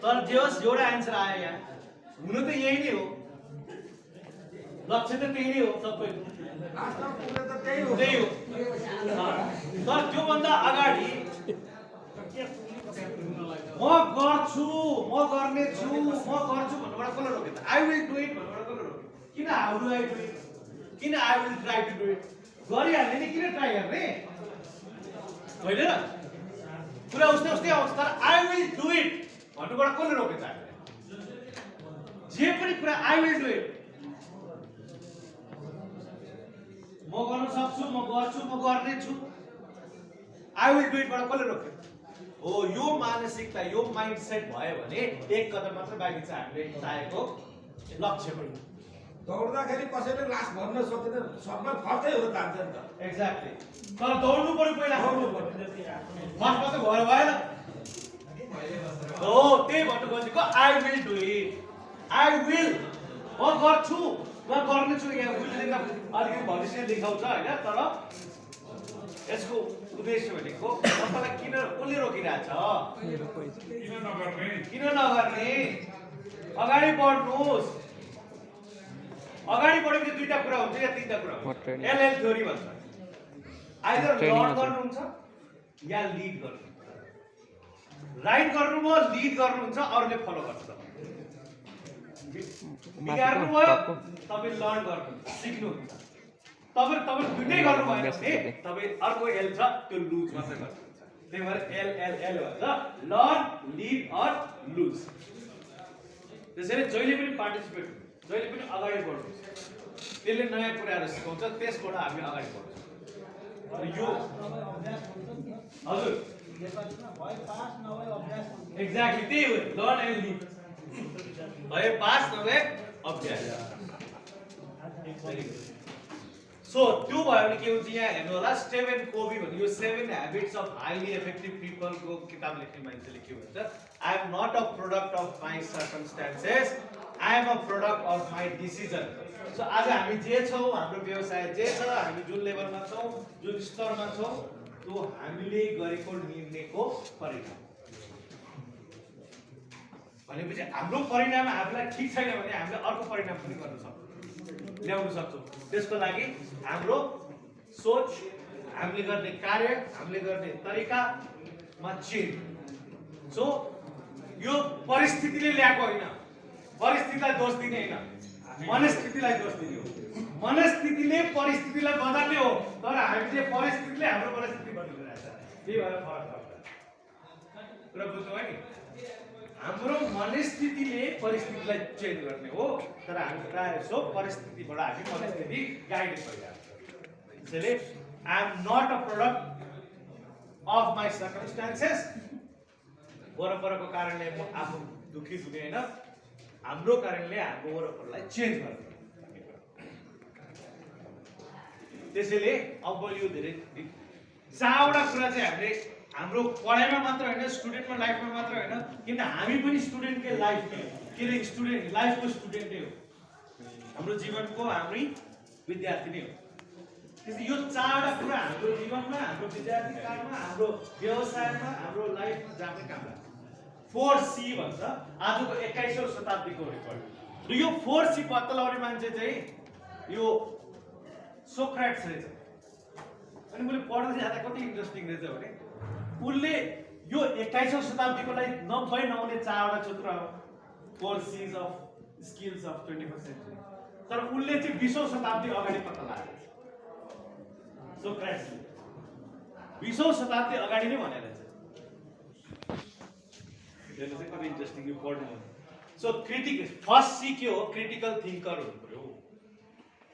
तर जे होस् एउटा answer आयो यहाँ हुनु त यही नै हो लक्ष्य त त्यही नै हो सबैको लास्टमा पुग्ने त त्यही हो त्यही हो तर त्योभन्दा अगाडि म गर्छु, म गर्नेछु, म गर्छु भन्नुबाट कसले रोक्यो त? आई विल डु इट भन्नुबाट कसले रोक्यो? किन how do I do it? किन I will try to do it? गरिहाल्ने नि किन ट्राई गर्ने? होइन कुरा उस्तै आउँछ, तर आई विल डु इट भन्नुबाट कसले रोक्यो त? जे पनि कुरा आई विल डु इट, म गर्न सक्छु, म गर्छु, म गर्नेछु, आई विल डु इटबाट कसले रोक्यो? हो, यो मानसिकता, यो माइन्डसेट भयो भने एक कदम मात्र बाँकी छ हामीले चाहेको लक्ष्य पनि। दौड्दाखेरि कसैले लास भन्न सक्दैन, सबमा फर्कै हो जान्छ नि त। एक्ज्याक्टली, तर दौड्नु पर्यो पहिला, दौड्नु पर्यो। फर्स्टमा त भएन। हो, त्यही भन्नु खोजेको, I will do it, I will, म गर्छु, म गर्नेछु। यहाँ विलले त अलिकति भविष्य देखाउँछ होइन, तर यसको उद्देश्य भनेको तपाईँलाई किन कसले रोकिरहेछ? किन नगर्ने? अगाडि बढ्नुहोस्। अगाडि बढेपछि दुईटा कुरा हुन्छ या तीनटा कुरा हुन्छ। एलएल थ्योरी भन्छ, आइदर लर्न गर्नुहुन्छ या लिड गर्नुहुन्छ। राइट गर्नुभयो, लिड गर्नुहुन्छ, अरूले फलो गर्छ। बिगार्नुभयो, तपाईँ लर्न गर्नुहुन्छ, सिक्नुहुन्छ। तपाईँ दुइटै गर्नुभयो भने तपाईँ अर्को एल छ त्यो लुज मात्रै गर्नुहुन्छ। त्यही भएर एल भन्छ लर्न, लिड अर लुज। त्यसैले जहिले पनि पार्टिसिपेट, जहिले पनि अगाडि बढ्नुहोस्। त्यसले नयाँ कुराहरू सिकाउँछ, त्यसबाट हामी अगाडि बढ्छौँ। यो हजुर एक्ज्याक्टली त्यही हो, लर्न एन्ड लिड। भए पास नभए अभ्यास। सो त्यो भयो भने के हुन्छ यहाँ हेर्नु होला, स्टेभन कोभी भन्ने यो 7 ह्याबिट्स अफ हाइली इफेक्टिभ पिपलको किताब लेख्ने मान्छेले के भन्छ, I am not a product of my circumstances, I am a product of my decision. So आज हामी जे छौँ, हाम्रो व्यवसाय जे छ, हामी जुन लेभलमा छौँ, जुन स्तरमा छौँ, त्यो हामीले गरेको निर्णयको परिणाम। भनेपछि हाम्रो परिणाम हामीलाई ठिक छैन भने हामीले अर्को परिणाम पनि गर्न सक्छौँ, ल्याउन सक्छौँ। त्यसको लागि हाम्रो सोच, हामीले गर्ने कार्य, हामीले गर्ने तरिकामा चेन्ज। सो यो परिस्थितिले ल्याएको होइन, परिस्थितिलाई दोष दिने होइन, मनस्थितिलाई दोष दिने हो। मनस्थितिले परिस्थितिलाई बदल्ने हो, तर हामीले परिस्थितिले हाम्रो मनस्थिति बदलिरहेछ। त्यही भएर फरक पर्छ। कुरा बुझ्नु है नि? हाम्रो मनस्थितिले परिस्थितिलाई चेन्ज गर्ने हो, तर हामी प्रायः जसो परिस्थितिबाट हामी मनस्थिति गाइड भइरहेको छ। त्यसैले I am not a product of my circumstances. वरपरको कारणले म आफू दुखी हुने होइन, हाम्रो कारणले हाम्रो वरपरलाई चेन्ज गर्ने। त्यसैले अब यो धेरै चारवटा कुरा चाहिँ हामीले हाम्रो पढाइमा मात्र होइन, स्टुडेन्टको लाइफमा मात्र होइन, किन हामी पनि स्टुडेन्टकै लाइफ, के अरे स्टुडेन्ट लाइफको स्टुडेन्टै हो, हाम्रो जीवनको हामी विद्यार्थी नै हो। त्यसैले यो चारवटा कुरा हाम्रो जीवनमा, हाम्रो विद्यार्थी कालमा, हाम्रो व्यवसायमा, हाम्रो लाइफमा जाने काम लाग्छ। 4C भन्छ, आजको 21औं शताब्दीको रेकर्ड। र यो 4C पत्ता लगाउने मान्छे चाहिँ यो सोक्रेट्स रहेछ। अनि मैले पढ्दै जाँदा कति इन्ट्रेस्टिङ रहेछ भने उनले यो 21औं शताब्दीको लागि नहुने चारवटा सूत्र हो, 4C's of skills of 21st century. तर उनले चाहिँ 20औं शताब्दी अगाडि पत्ता लगाएको छ। सोक्रेट्सले 20औं शताब्दी अगाडि नै भनेर छ। हेर्नु चाहिँ कति इन्ट्रेस्टिङ यो पढ्नु। सो फर्स्ट सी के हो? क्रिटिकल थिङ्कर हुनु पर्यो।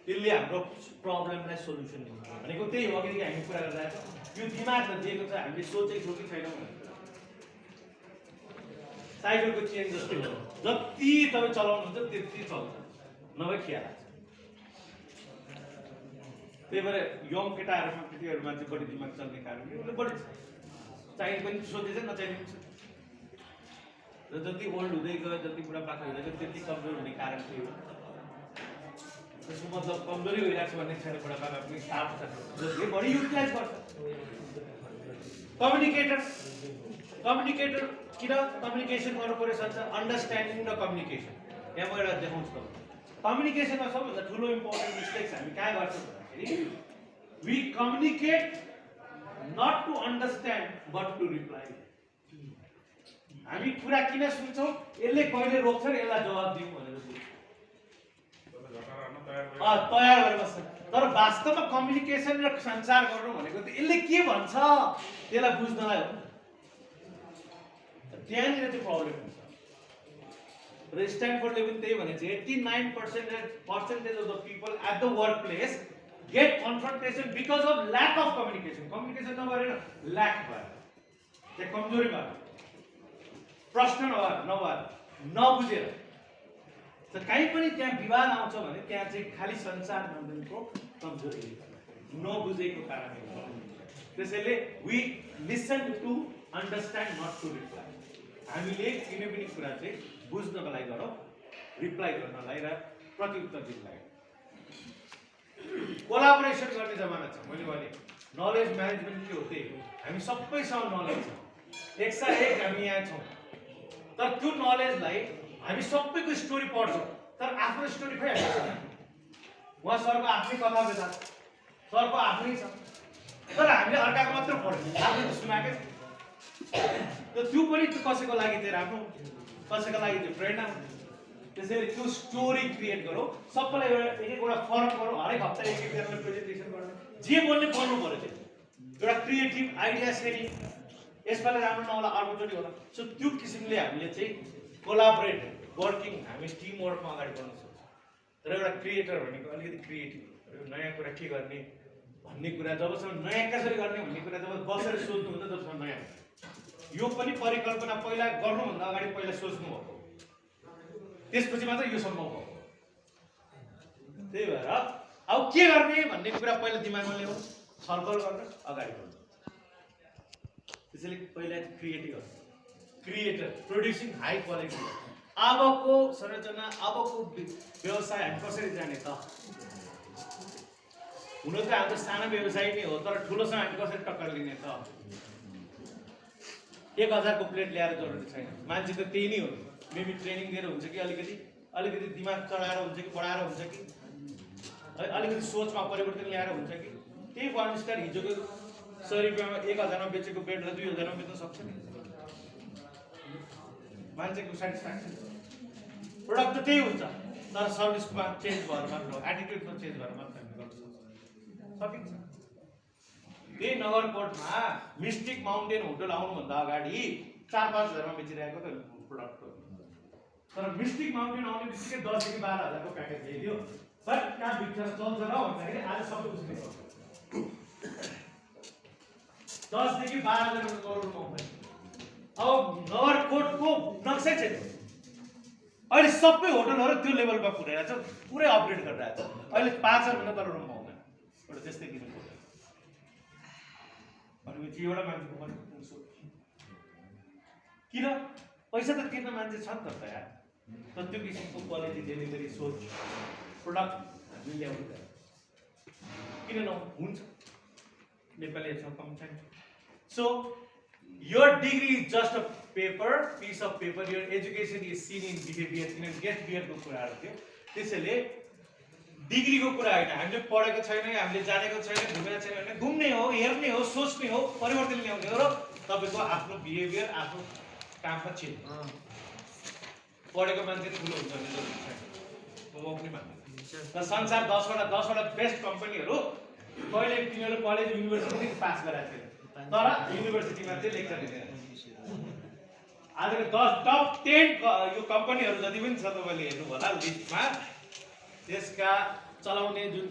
त्यसले हाम्रो प्रब्लमलाई सोल्युसन दिन्छ भनेको त्यही हो। अघि हामी कुरा गरिरहेको यो दिमागमा दिएको छ, हामीले सोचेको कि छैनौँ भनेर। साइकलको चेन जस्तै हो, जति तपाईँ चलाउनुहुन्छ त्यति चल्छ, नभए खिया लाग्छ। त्यही भएर यङ केटाहरूमा केटीहरूमा चाहिँ बढी दिमाग चल्ने कारणले उसले बढी चाहिने पनि सोधेछ, नचाहिने पनि सोध्छ। र जति ओल्ड हुँदै गयो, जति बुढापाका हुँदै गयो, त्यति कमजोर हुने कारण के हो? त्यसको मतलब कमजोरी भइरहेको छ भन्ने छैन। बुढापाका पनि साफ छ, जसले बढी युटिलाइज गर्छ। कम्युनिकेटर किन कम्युनिकेसन गर्नु पर्यो भन्छ? अन्डरस्ट्यान्डिङ र कम्युनिकेसन। यहाँ म एउटा देखाउँछु तपाईँलाई। कम्युनिकेसनमा सबभन्दा ठुलो इम्पोर्टेन्ट मिस्टेक्स हामी कहाँ गर्छौँ भन्दाखेरि we communicate not to understand but to reply. हामी कुरा किन सुन्छौँ, यसले कहिले रोक्छ र यसलाई जवाब दिउँ भनेर तयार भएर बस्छ। तर वास्तवमा कम्युनिकेसन र सञ्चार गर्नु भनेको त यसले के भन्छ त्यसलाई बुझ्नलाई हो। त्यहाँनिर चाहिँ प्रब्लम हुन्छ। र स्ट्यान्डफोर्डले पनि त्यही भनेको छ, 89% of the people at the workplace get confrontation because of lack of communication. Communication नभएर ल्याक भयो, त्यहाँ कमजोरी भयो, प्रश्न नभएर नबुझेर। त कहीँ पनि त्यहाँ विवाद आउँछ भने त्यहाँ चाहिँ खालि सञ्चार मण्डलको कमजोरी, नबुझेको कारणले हो। त्यसैले we listen to understand, not to reply. हामीले कुनै पनि कुरा चाहिँ बुझ्नको लागि गरौँ, रिप्लाई गर्नलाई र प्रत्युत्तर दिनलाई। कोलाबोरेसन गर्ने जमाना छ। मैले भने नलेज म्यानेजमेन्ट के हो, त्यही हो। हामी सबैसँग नलेज छ, एकसाथ हामी यहाँ छौँ। तर त्यो नलेजलाई हामी सबैको स्टोरी पढ्छौँ, तर आफ्नो स्टोरी खै हामी छैन। उहाँ सरको आफ्नै कथा बेला, सरको आफ्नै छ, तर हामीले अर्काको मात्र पढ्छौँ, आफ्नो सुनाएकै छ। त्यो पनि कसैको लागि चाहिँ राम्रो, कसैको लागि चाहिँ प्रेरणा। त्यसैले त्यो स्टोरी क्रिएट गरौँ, सबैलाई एउटा फरक गरौँ। हरेक हप्ता एकजनाले प्रेजेन्टेसन गर्नु, जे बोल्नु पऱ्यो चाहिँ एउटा क्रिएटिभ आइडिया सेयरिङ। यसपालि राम्रो नहोला, अर्कोचोटि होला। सो त्यो किसिमले हामीले चाहिँ कोलाबोरेट वर्किङ, हामी टिम वर्कमा अगाडि बढ्न सक्छौँ। तर एउटा क्रिएटर भनेको अलिकति क्रिएटिभ, नयाँ कुरा के गर्ने भन्ने कुरा, जबसम्म नयाँ कसरी गर्ने भन्ने कुरा जब बसेर सोध्नुहुन्छ तबसम्म नयाँ। यो पनि परिकल्पना पहिला गर्नुभन्दा अगाडि पहिला सोच्नु भएको, त्यसपछि मात्र यो सम्भव हो। त्यही भएर अब के गर्ने भन्ने कुरा पहिला दिमागमा ल्याउनु, छलफल गरेर अगाडि बढ्नु। त्यसैले पहिला क्रिएटर प्रोड्युसिङ हाई क्वालिटी। अबको संरचना, अबको व्यवसाय हामी कसरी जाने त? हुन त हाम्रो सानो व्यवसाय नै हो, तर ठुलोसँग हामी कसरी टक्कर लिने त? 1000 को प्लेट ल्याएर जरुरी छैन। मान्छे त त्यही नै हो। मेबी ट्रेनिङ दिएर हुन्छ कि अलिकति दिमाग चढाएर हुन्छ कि बढाएर हुन्छ कि अलिकति सोचमा परिवर्तन ल्याएर हुन्छ कि त्यही वानस्टार हिजोको 100 रुपियाँमा 1000 मा बेचेको बेडलाई 2000 मा बेच्न सक्छ नि। मान्छेको सेटिस्फ्याक्सन, प्रोडक्ट त त्यही हुन्छ, तर सर्भिसमा चेन्ज भएर मात्र, एटिट्युडमा चेन्ज भएर मात्र हामी गर्न सकिन्छ। त्यही नगरकोटमा मिस्टिक माउन्टेन होटल आउनुभन्दा अगाडि 4-5 हजारमा बेचिरहेको त प्रोडक्ट हो। तर मिस्टिक माउन्टेन आउने बित्तिकै 10 देखि 12 हजारको प्याकेज ल्याइदियो। तर कहाँ बिक्छ चल्छ र भन्दाखेरि आज सबै बुझ्ने हो। 10 देखि 12 हजार करोडको कम्पनी। अब नगरकोटको नक्सै छैन। अहिले सबै होटलहरू त्यो लेभलमा पुगेर छ, पुरै अपग्रेड गरिरहेछ। अहिले 5000 भन्दा तल रुम पाउँदैन। एउटा त्यस्तै किन भनेपछि एउटा मान्छेको पनि किन पैसा त तिर्न मान्छे छ नि त यार। तर त्यो किसिमको क्वालिटी डेलिभरी सोच प्रोडक्ट हामी ल्याउनु किन नहुन्छ? नेपालीहरूसँग कम छैन। So your degree is just a piece of paper. Your education is seen in behavior, in guest behavior को कुराहरु थियो। त्यसैले डिग्रीको कुरा हैन, हामीले पढेको छैन, हामीले जानेको छैन, घुमेको छैन भने घुम्ने हो, हेर्ने हो, सोच्ने हो, परिवर्तन ल्याउने हो र तपाईको आफ्नो बिहेभियर, आफ्नो काममा चेन्ज। पढेको मान्छे ठुलो हुन्छ भने जरुरी छैन। म पनि भन्छु। र संसार 10 वटा बेस्ट कम्पनीहरु कहिले तिनीहरु कलेज युनिभर्सिटी पास गरेका थिए, तर युनिभर्सिटीमा चाहिँ लेक्चर दिँदैन। आजको 10 टप 10 यो कम्पनीहरु जति पनि छ तपाईले हेर्नु होला लिस्टमा, त्यसका चलाउने जुन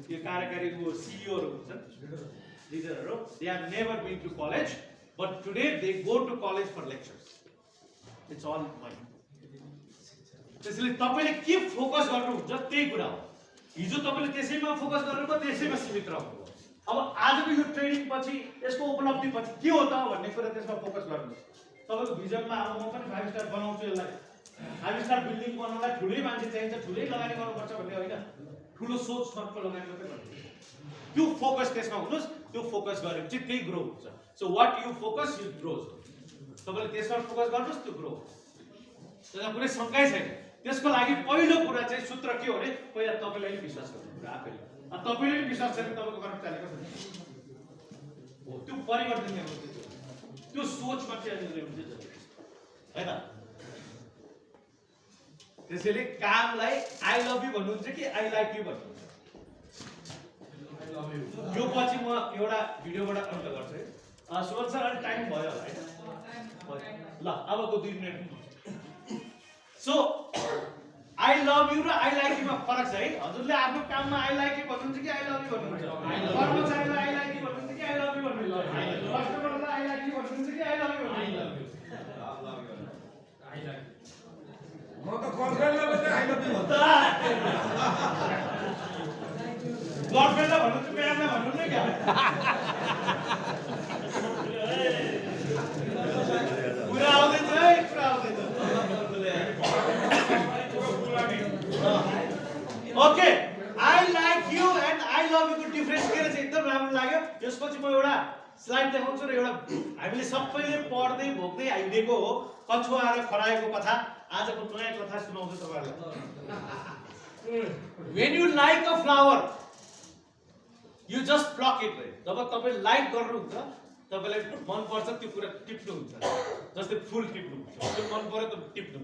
यो कार्यकारी सीईओहरु हुन्छन्, लिडरहरु, they have never been to college but today they go to college for lectures. It's all money. त्यसैले तपाईले के फोकस गर्नुहुन्छ त्यही कुरा हो। हिजो तपाईले त्यसैमा फोकस गर्नुभयो, त्यसैमा सीमित रहनुभयो। अब आजको यो ट्रेनिङ पछि, यसको उपलब्धि पछि के हो त भन्ने कुरा त्यसमा फोकस गर्नुहोस्। तपाईको भिजनमा अब म पनि 5 स्टार बनाउँछु, यसलाई 5 स्टार बिल्डिङ बनाउनलाई ठुलै मान्छे चाहिन्छ, ठुलै लगानी गर्नुपर्छ भन्ने होइन, ठुलो सोच सर्फ लगानी मात्रै गर्नु। त्यो फोकस त्यसमा हुनुहोस्। त्यो फोकस गरेपछि त्यही ग्रो हुन्छ। So what you focus you grows. तपाईले त्यसमा फोकस गर्नुहोस्, त्यो ग्रो। त्यसमा कुनै शंकै छैन। त्यसको लागि पहिलो कुरा चाहिँ सूत्र के हो भने पहिला तपाईलाई नै विश्वास गर्नु आफैले। तपाईले नै विश्वास छैन तपाईको कर्मचारी कसरी हो, त्यो परिवर्तन ल्याउनु, त्यो सोचमा चाहिँ ल्याउनु चाहिँ जरुरी छ। है त त्यसैले कामलाई आई लभ यु भन्नुहुन्छ कि आई लाइक यु भन्नुहुन्छ यो पछि म एउटा भिडियोबाट अन्त गर्छु है सुमन सर अलि टाइम भयो होला है ल अबको 2 minute so I love you र आई लाइक युमा फरक छ है हजुरले आफ्नो काममा आई लाइक यु भन्नुहुन्छ कि आई लभ यु भन्नुहुन्छ कर्मचारीलाई आई लाइक यु भन्नुहुन्छ कि आई लभ यु भन्नुहुन्छ कस्टमरलाई आई लाइक यु भन्नुहुन्छ कि आई लभ यु भन्नुहुन्छ म त गर्लफ्रेन्डलाई पनि आई लभ यु भन्छु गर्लफ्रेन्डलाई भन्नु चाहिँ प्यारलाई भन्नु न क्या कुरा आउँदैछ है कुरा आउँदैछ okay I like you and I love UCO difference के रहेछ एकदम राम्रो लाग्यो यसपछि म एउटा स्लाइड देखाउँछु र एउटा हामीले सबैले पढ्दै भोग्दै हिँडेको हो कछुवा र खरायोको कथा आजको नयाँ कथा सुनाउँछु तपाईँहरूलाई when you like a flower you just pluck it right जब तपाईं लाइक गर्नुहुन्छ तपाईलाई मन पर्छ त्यो कुरा टिप्नु हुन्छ जस्तै फुल टिप्नु हुन्छ त्यो मन पर्यो त टिप्नु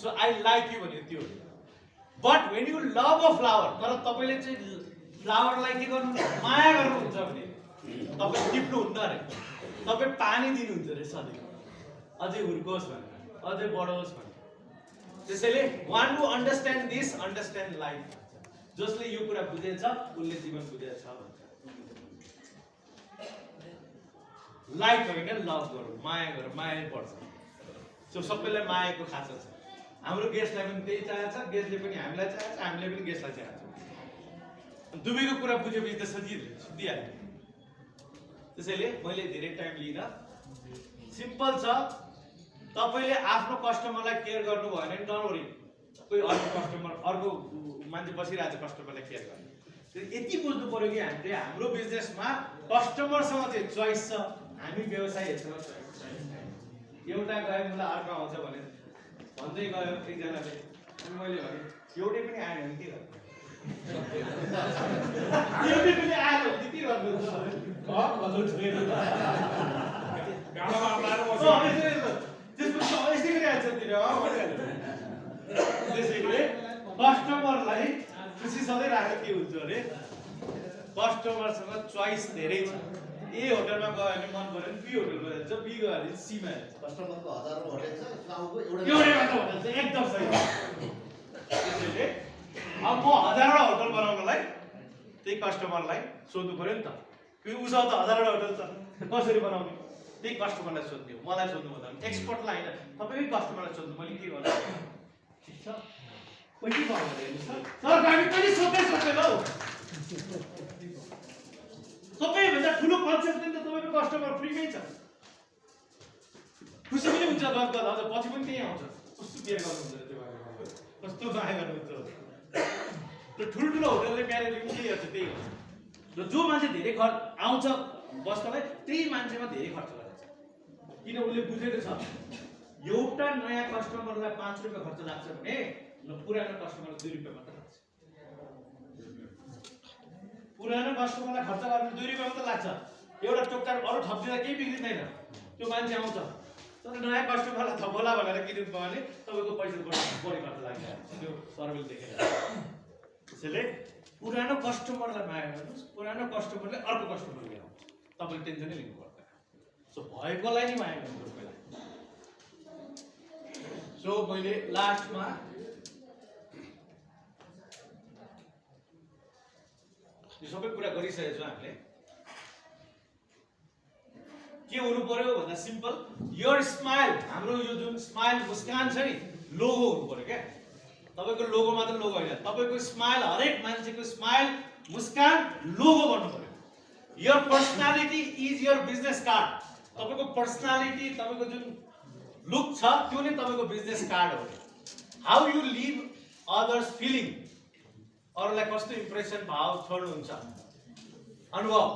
सो आई लाइक यु भन्यो त्यो but when you love a flower तर तपाईले चाहिँ फ्लावरलाई के गर्नुहुन्छ माया गर्नुहुन्छ भने तपाई टिप्नु हुन्न रे तपाई पानी दिनुहुन्छ रे सधैँ अझै हुर्कोस् भनेर अझै बढोस् भनेर त्यसैले want to understand this understand life जसले यो कुरा बुझेछ उनले जीवन बुझेछ लाइक होइन लभ गरौँ माया गरौँ माया पर्छ सो सबैलाई मायाको खाँचो छ हाम्रो गेस्टलाई पनि त्यही चाहन्छ गेस्टले पनि हामीलाई चाहन्छ हामीले पनि गेस्टलाई चाहन्छ दुवैको कुरा बुझेपछि त सुधिहाल्यो त्यसैले मैले धेरै टाइम लिइनँ सिम्पल छ तपाईले आफ्नो कस्टमरलाई केयर गर्नु भएन भने डोन्ट वरी कोही अर्को कस्टमर अर्को मान्छे बसिरहेको छ कस्टमरलाई केयर गर्ने यति बुझ्नु पर्यो कि हामीले हाम्रो बिजनेसमा कस्टमरसँग चाहिँ चोइस छ हामी व्यवसायीहरुसँग चोइस छैन एउटा गयो मलाई अर्को आउँछ भने भन्दै गयो एकजनाले अनि मैले भने एउटै पनि आएन भने के गर्नु एउटै पनि आएन भने के गर्नु भन्नु छैन गाडामा लाएर बस्छ त्यसपछि यस्तै गरिहाल्छ तिनीहरू त्यसैले कस्टमरलाई खुसी सधैँ राखेर के हुन्छ अरे कस्टमरसँग चोइस धेरै छ ए होटलमा गयो भने मन पर्यो भने बी होटलमा जान्छ बी गयो भने सीमा जान्छ कस्टमरको हजारौं होटल छ गाउँको एउटै मात्र होटल छ एकदम सही त्यसैले अब म हजारवटा होटल बनाउनलाई त्यही कस्टमरलाई सोध्नु पर्यो नि त कि उसँग त हजारवटा होटल छ कसरी बनाउने त्यही कस्टमरलाई सोध्ने हो मलाई सोध्नु भन्दा एक्सपर्टलाई हैन तपाईकै कस्टमरलाई सोध्नु मैले के गर्नु ठीक छ कोही के गर्नु हेर्नु सर हामी पनि सोध्दै सोध्दैन हौ सबैभन्दा ठुलो कन्सेप्ट त तपाईको कस्टमर फ्रीमै छ खुसी पनि हुन्छ गफ गर्दा अझ पछि पनि त्यही आउँछ कस्तो केयर गर्नुहुन्छ त्यो कस्तो माया गर्नुहुन्छ त्यो ठुल्ठुलो होटलले म्यानेजमेन्ट के गर्छ त्यही हुन्छ र जो मान्छे धेरै आउँछ बस्नलाई त्यही मान्छेमा धेरै खर्च गर्छ किन उसले बुझेको छ एउटा नयाँ कस्टमरलाई 5 रुपैयाँ खर्च लाग्छ भने पुरानो कस्टमरलाई 2 रुपैयाँ मात्र लाग्छ पुरानो कस्टमरलाई खर्च गर्ने 2 रुपैयाँ मात्र लाग्छ एउटा टोक्का अरु थप्दिँदा केही बिग्रिदैन त्यो मान्छे आउँछ तर नयाँ कस्टमरलाई थपोला भनेर किन्नु भयो भने तपाईको पैसा बढी खर्च लाग्छ त्यो सर्वेले देखेर त्यसैले पुरानो कस्टमरलाई माया गर्नुस् पुरानो कस्टमरले अर्को कस्टमर ल्याउनु तपाईले टेन्सनै लिनु पर्दैन सो भएकोलाई नि माया गर्नु पहिला सो मैले लास्टमा यो सबै कुरा गरिसकेको छु हामीले के हुनु पर्यो भन्दा सिम्पल योर स्माइल हाम्रो यो जुन स्माइल मुस्कान छ नि लोगो हुनु पर्यो क्या तपाईको लोगो मात्र लोगो हैन तपाईको स्माइल हरेक मान्छेको स्माइल मुस्कान लोगो बन्नु पर्यो your personality is your business card तपाईको पर्सनालिटी तपाईको जुन लुक छ त्यो नै तपाईको बिजनेस कार्ड हो how you leave others feeling अरूलाई कस्तो इम्प्रेसन भाव छोड्नुहुन्छ अनुभव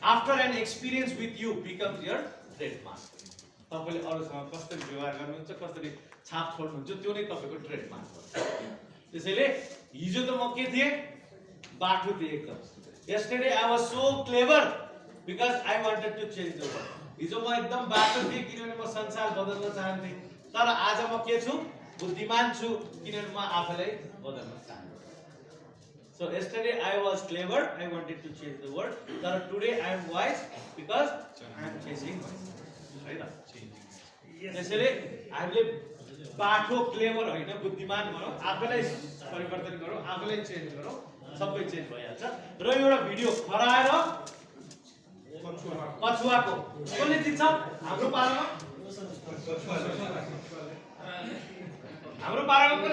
after an experience with you becomes your trademark तपाईले अरूसँग कसरी व्यवहार गर्नुहुन्छ कसरी छाप छोड्नुहुन्छ त्यो नै तपाईको ट्रेडमार्क हो त्यसैले हिजो त म के थिए बाटो थिए एकदम yesterday I was so clever because I wanted to change the world हिजो म एकदम बाटो थिए किनभने म संसार बदल्न चाहन्थे तर आज म के छु बुद्धिमान छु किनभने म आफैलाई बदल्न चाहन्छु So yesterday I was clever, I wanted to change the world. But today I am wise because I am changing myself. त्यसैले हामीले बाठो क्लेभर होइन बुद्धिमान भनौँ आफैलाई परिवर्तन गरौँ आफैलाई चेन्ज गरौँ सबै चेन्ज भइहाल्छ र एउटा भिडियो खराएर कछुवाको कसले जित्छ हाम्रो पालामा कसले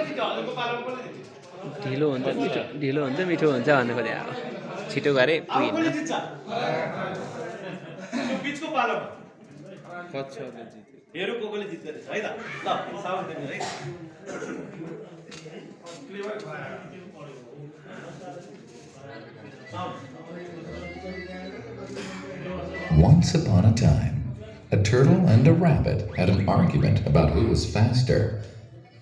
जित्छ हजुरको पालामा कसले जित्छ ढिलो हुन्छ मिठो हुन्छ भन्नु खोजे अब छिटो गरे अब कसले जित्छ त्यो बिचको पालामा हेरौँ कसले जित्दो रहेछ है त ल साउन्ड दिनु है Once upon a time, a turtle and a rabbit had an argument about who was faster.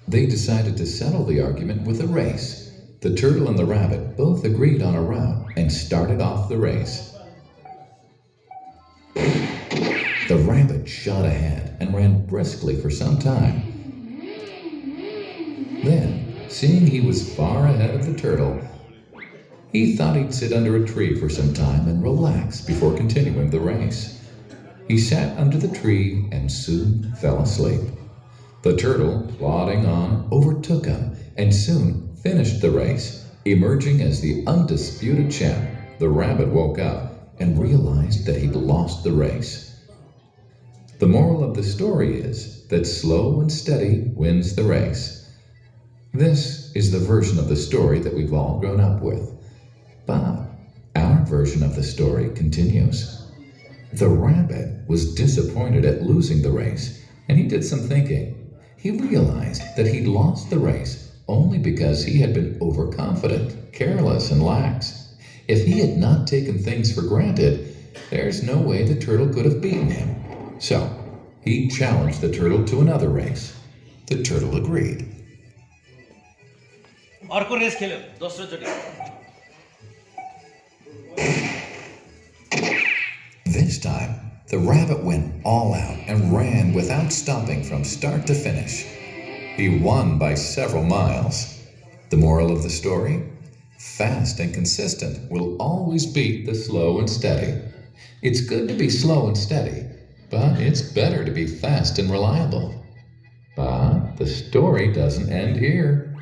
They decided to settle the argument with a race. The turtle and the rabbit both agreed on a route and started off the race. The rabbit shot ahead and ran briskly for some time. Then, seeing he was far ahead of the turtle, he thought he'd sit under a tree for some time and relax before continuing the race. He sat under the tree and soon fell asleep. The turtle, plodding on, overtook him and soon finished the race. Emerging as the undisputed champ, the rabbit woke up and realized that he'd lost the race. The moral of the story is that slow and steady wins the race. This is the version of the story that we've all grown up with. But our version of the story continues. The rabbit was disappointed at losing the race, and he did some thinking. He realized that he'd lost the race only because he had been overconfident, careless, and lax. If he had not taken things for granted, there's no way the turtle could have beaten him. So, he challenged the turtle to another race. The turtle agreed. अर्को race खेल्यो दोस्रो चोटि This time, the rabbit went all out and ran without stopping from start to finish. He won by several miles. The moral of the story? Fast and consistent will always beat the slow and steady. It's good to be slow and steady, but it's better to be fast and reliable. But the story doesn't end here.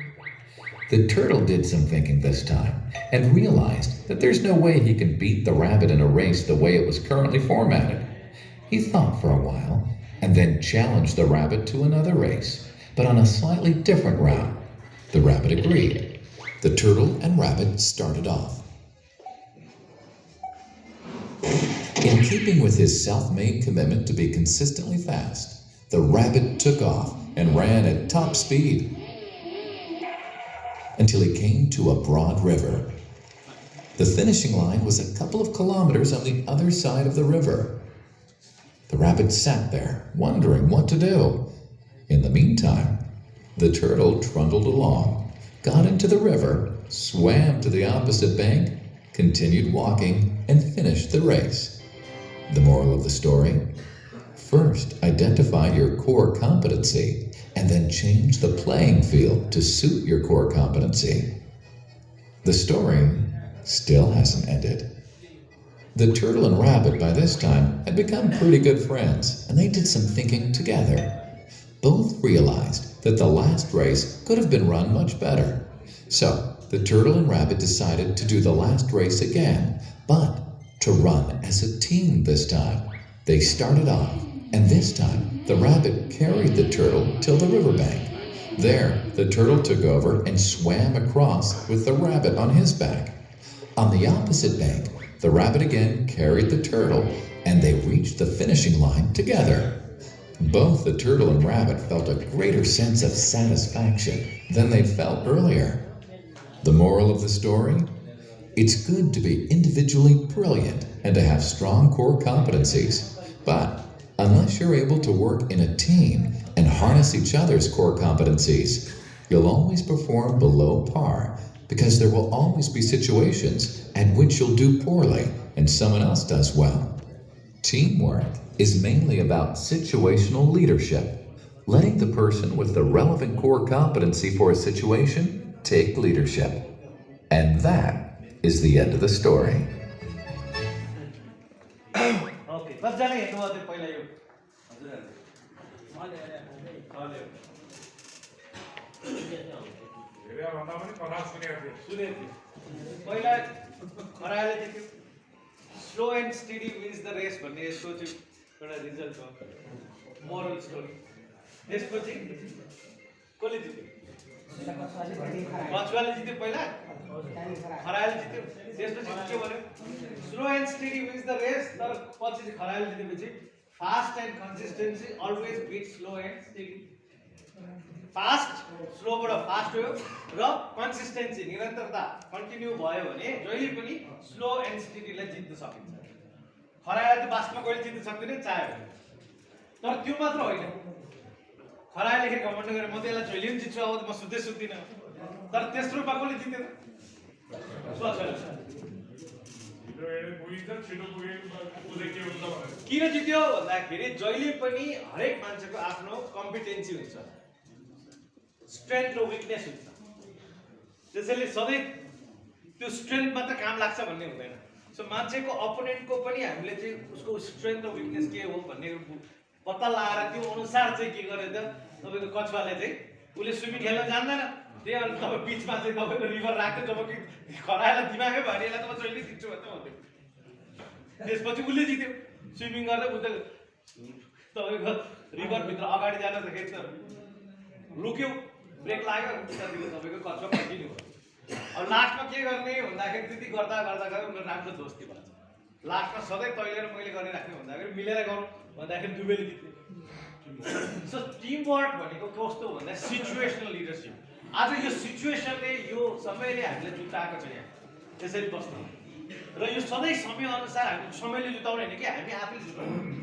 The turtle did some thinking this time and realized that there's no way he can beat the rabbit in a race the way it was currently formatted. He thought for a while and then challenged the rabbit to another race, but on a slightly different route. The rabbit agreed. The turtle and rabbit started off. In keeping with his self-made commitment to be consistently fast, the rabbit took off and ran at top speed until he came to a broad river. The finishing line was a couple of kilometers on the other side of the river. The rabbit sat there, wondering what to do. In the meantime, the turtle trundled along, got into the river, swam to the opposite bank, continued walking, and finished the race. The moral of the story? First, identify your core competency and then change the playing field to suit your core competency. The story still hasn't ended. The turtle and rabbit by this time had become pretty good friends, and they did some thinking together. Both realized that the last race could have been run much better. So, the turtle and rabbit decided to do the last race again, but to run as a team this time. They started off, and this time, the rabbit carried the turtle till the riverbank. There, the turtle took over and swam across with the rabbit on his back. On the opposite bank, the rabbit again carried the turtle, and they reached the finishing line together. Both the turtle and rabbit felt a greater sense of satisfaction than they'd felt earlier. The moral of the story? It's good to be individually brilliant and to have strong core competencies, but unless you're able to work in a team and harness each other's core competencies, you'll always perform below par because there will always be situations at which you'll do poorly and someone else does well. Teamwork is mainly about situational leadership. letting the person with the relevant core competency for a situation take leadership. And that is the end of the story. Okay कतिजना हेर्नुभयो त्यो पहिला यो धेरैभन्दा पनि कथा सुनेको थिएँ पहिला खरायोले देख्यो slow and steady wins the race भन्ने यसको चाहिँ एउटा रिजल्ट हो मोरल स्टोरी त्यसपछि कसले जित्यो कछुवाले जित्यो पहिला खरायोले जित्यो त्यसपछि के भन्यो slow and steady wins the race तर पछि चाहिँ खरायोले जितेपछि fast and consistency always beat slow and steady fast स्लोबाट फास्ट हो र कन्सिस्टेन्सी निरन्तरता कन्टिन्यू भयो भने जहिले पनि स्लो एन्ड स्टेडीलाई जित्न सकिन्छ खरायोले त वास्तवमा कहिले जित्न सक्दैन चाह्यो भने तर त्यो मात्र होइन खरायोले लेखेर घमण्ड गरेर म त यसलाई जहिले पनि जित्छु अब त म सुत्दै सुत्दिनँ तर तेस्रो पाकोले जितेन किन जित्यो भन्दाखेरि जहिले पनि हरेक मान्छेको आफ्नो कम्पिटेन्सी हुन्छ स्ट्रेन्थ र विकनेस हुन्छ त्यसैले सधैँ त्यो स्ट्रेन्थ मात्र काम लाग्छ भन्ने हुँदैन सो मान्छेको अपोनेन्टको पनि हामीले चाहिँ उसको स्ट्रेन्थ र विकनेस के हो भन्ने पत्ता लगाएर त्यो अनुसार चाहिँ के गरेर तपाईँको कछुवाले चाहिँ उसले स्विमिङ खेल्न जान्दैन त्यही अनि तपाईँ बिचमा चाहिँ तपाईँको रिभर राख्थ्यो जब कि खरायोलाई दिमागै भयो यसलाई त म जहिले जित्छु भन्दै भन्थ्यो त्यसपछि उसले जित्यो स्विमिङ गर्दा उता तपाईँको रिभरभित्र अगाडि जाँदाखेरि त रुक्यो ब्रेक लाग्यो त्यहाँदेखि तपाईँको कछुवा कन्टिन्यू भयो अब लास्टमा के गर्ने भन्दाखेरि त्यति गर्दा गर्दा गर्दा उनीहरू राम्रो दोस्ती भन्छ लास्टमा सधैँ तैँले र मैले गरिराख्ने भन्दाखेरि मिलेर गरौँ भन्दाखेरि दुवैले जित्ने सो टिम वर्क भनेको कस्तो भन्दा सिचुएसनल लिडरसिप आज यो सिचुएसनले यो समयले हामीले जुटाएको छ यहाँ त्यसरी बस्नु र यो सधैँ समयअनुसार हामी समयले जुटाउने होइन कि हामी आफैले जुटाउने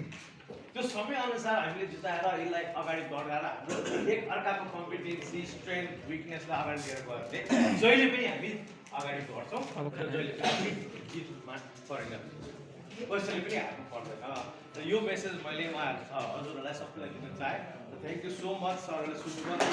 त्यो समयअनुसार हामीले जुटाएर यसलाई अगाडि बढाएर हाम्रो एक अर्काको कम्पिटेन्सी स्ट्रेन्थ विकनेसलाई अगाडि लिएर गयो भने जहिले पनि हामी अगाडि बढ्छौँ र जहिले पनि जितमा परिणत कसैले पनि हार्नु पर्दैन र यो मेसेज मैले हजुरहरूलाई सबैलाई दिन चाहेँ थ्याङ्क यू सो मच सरहरूले सुन्नुभयो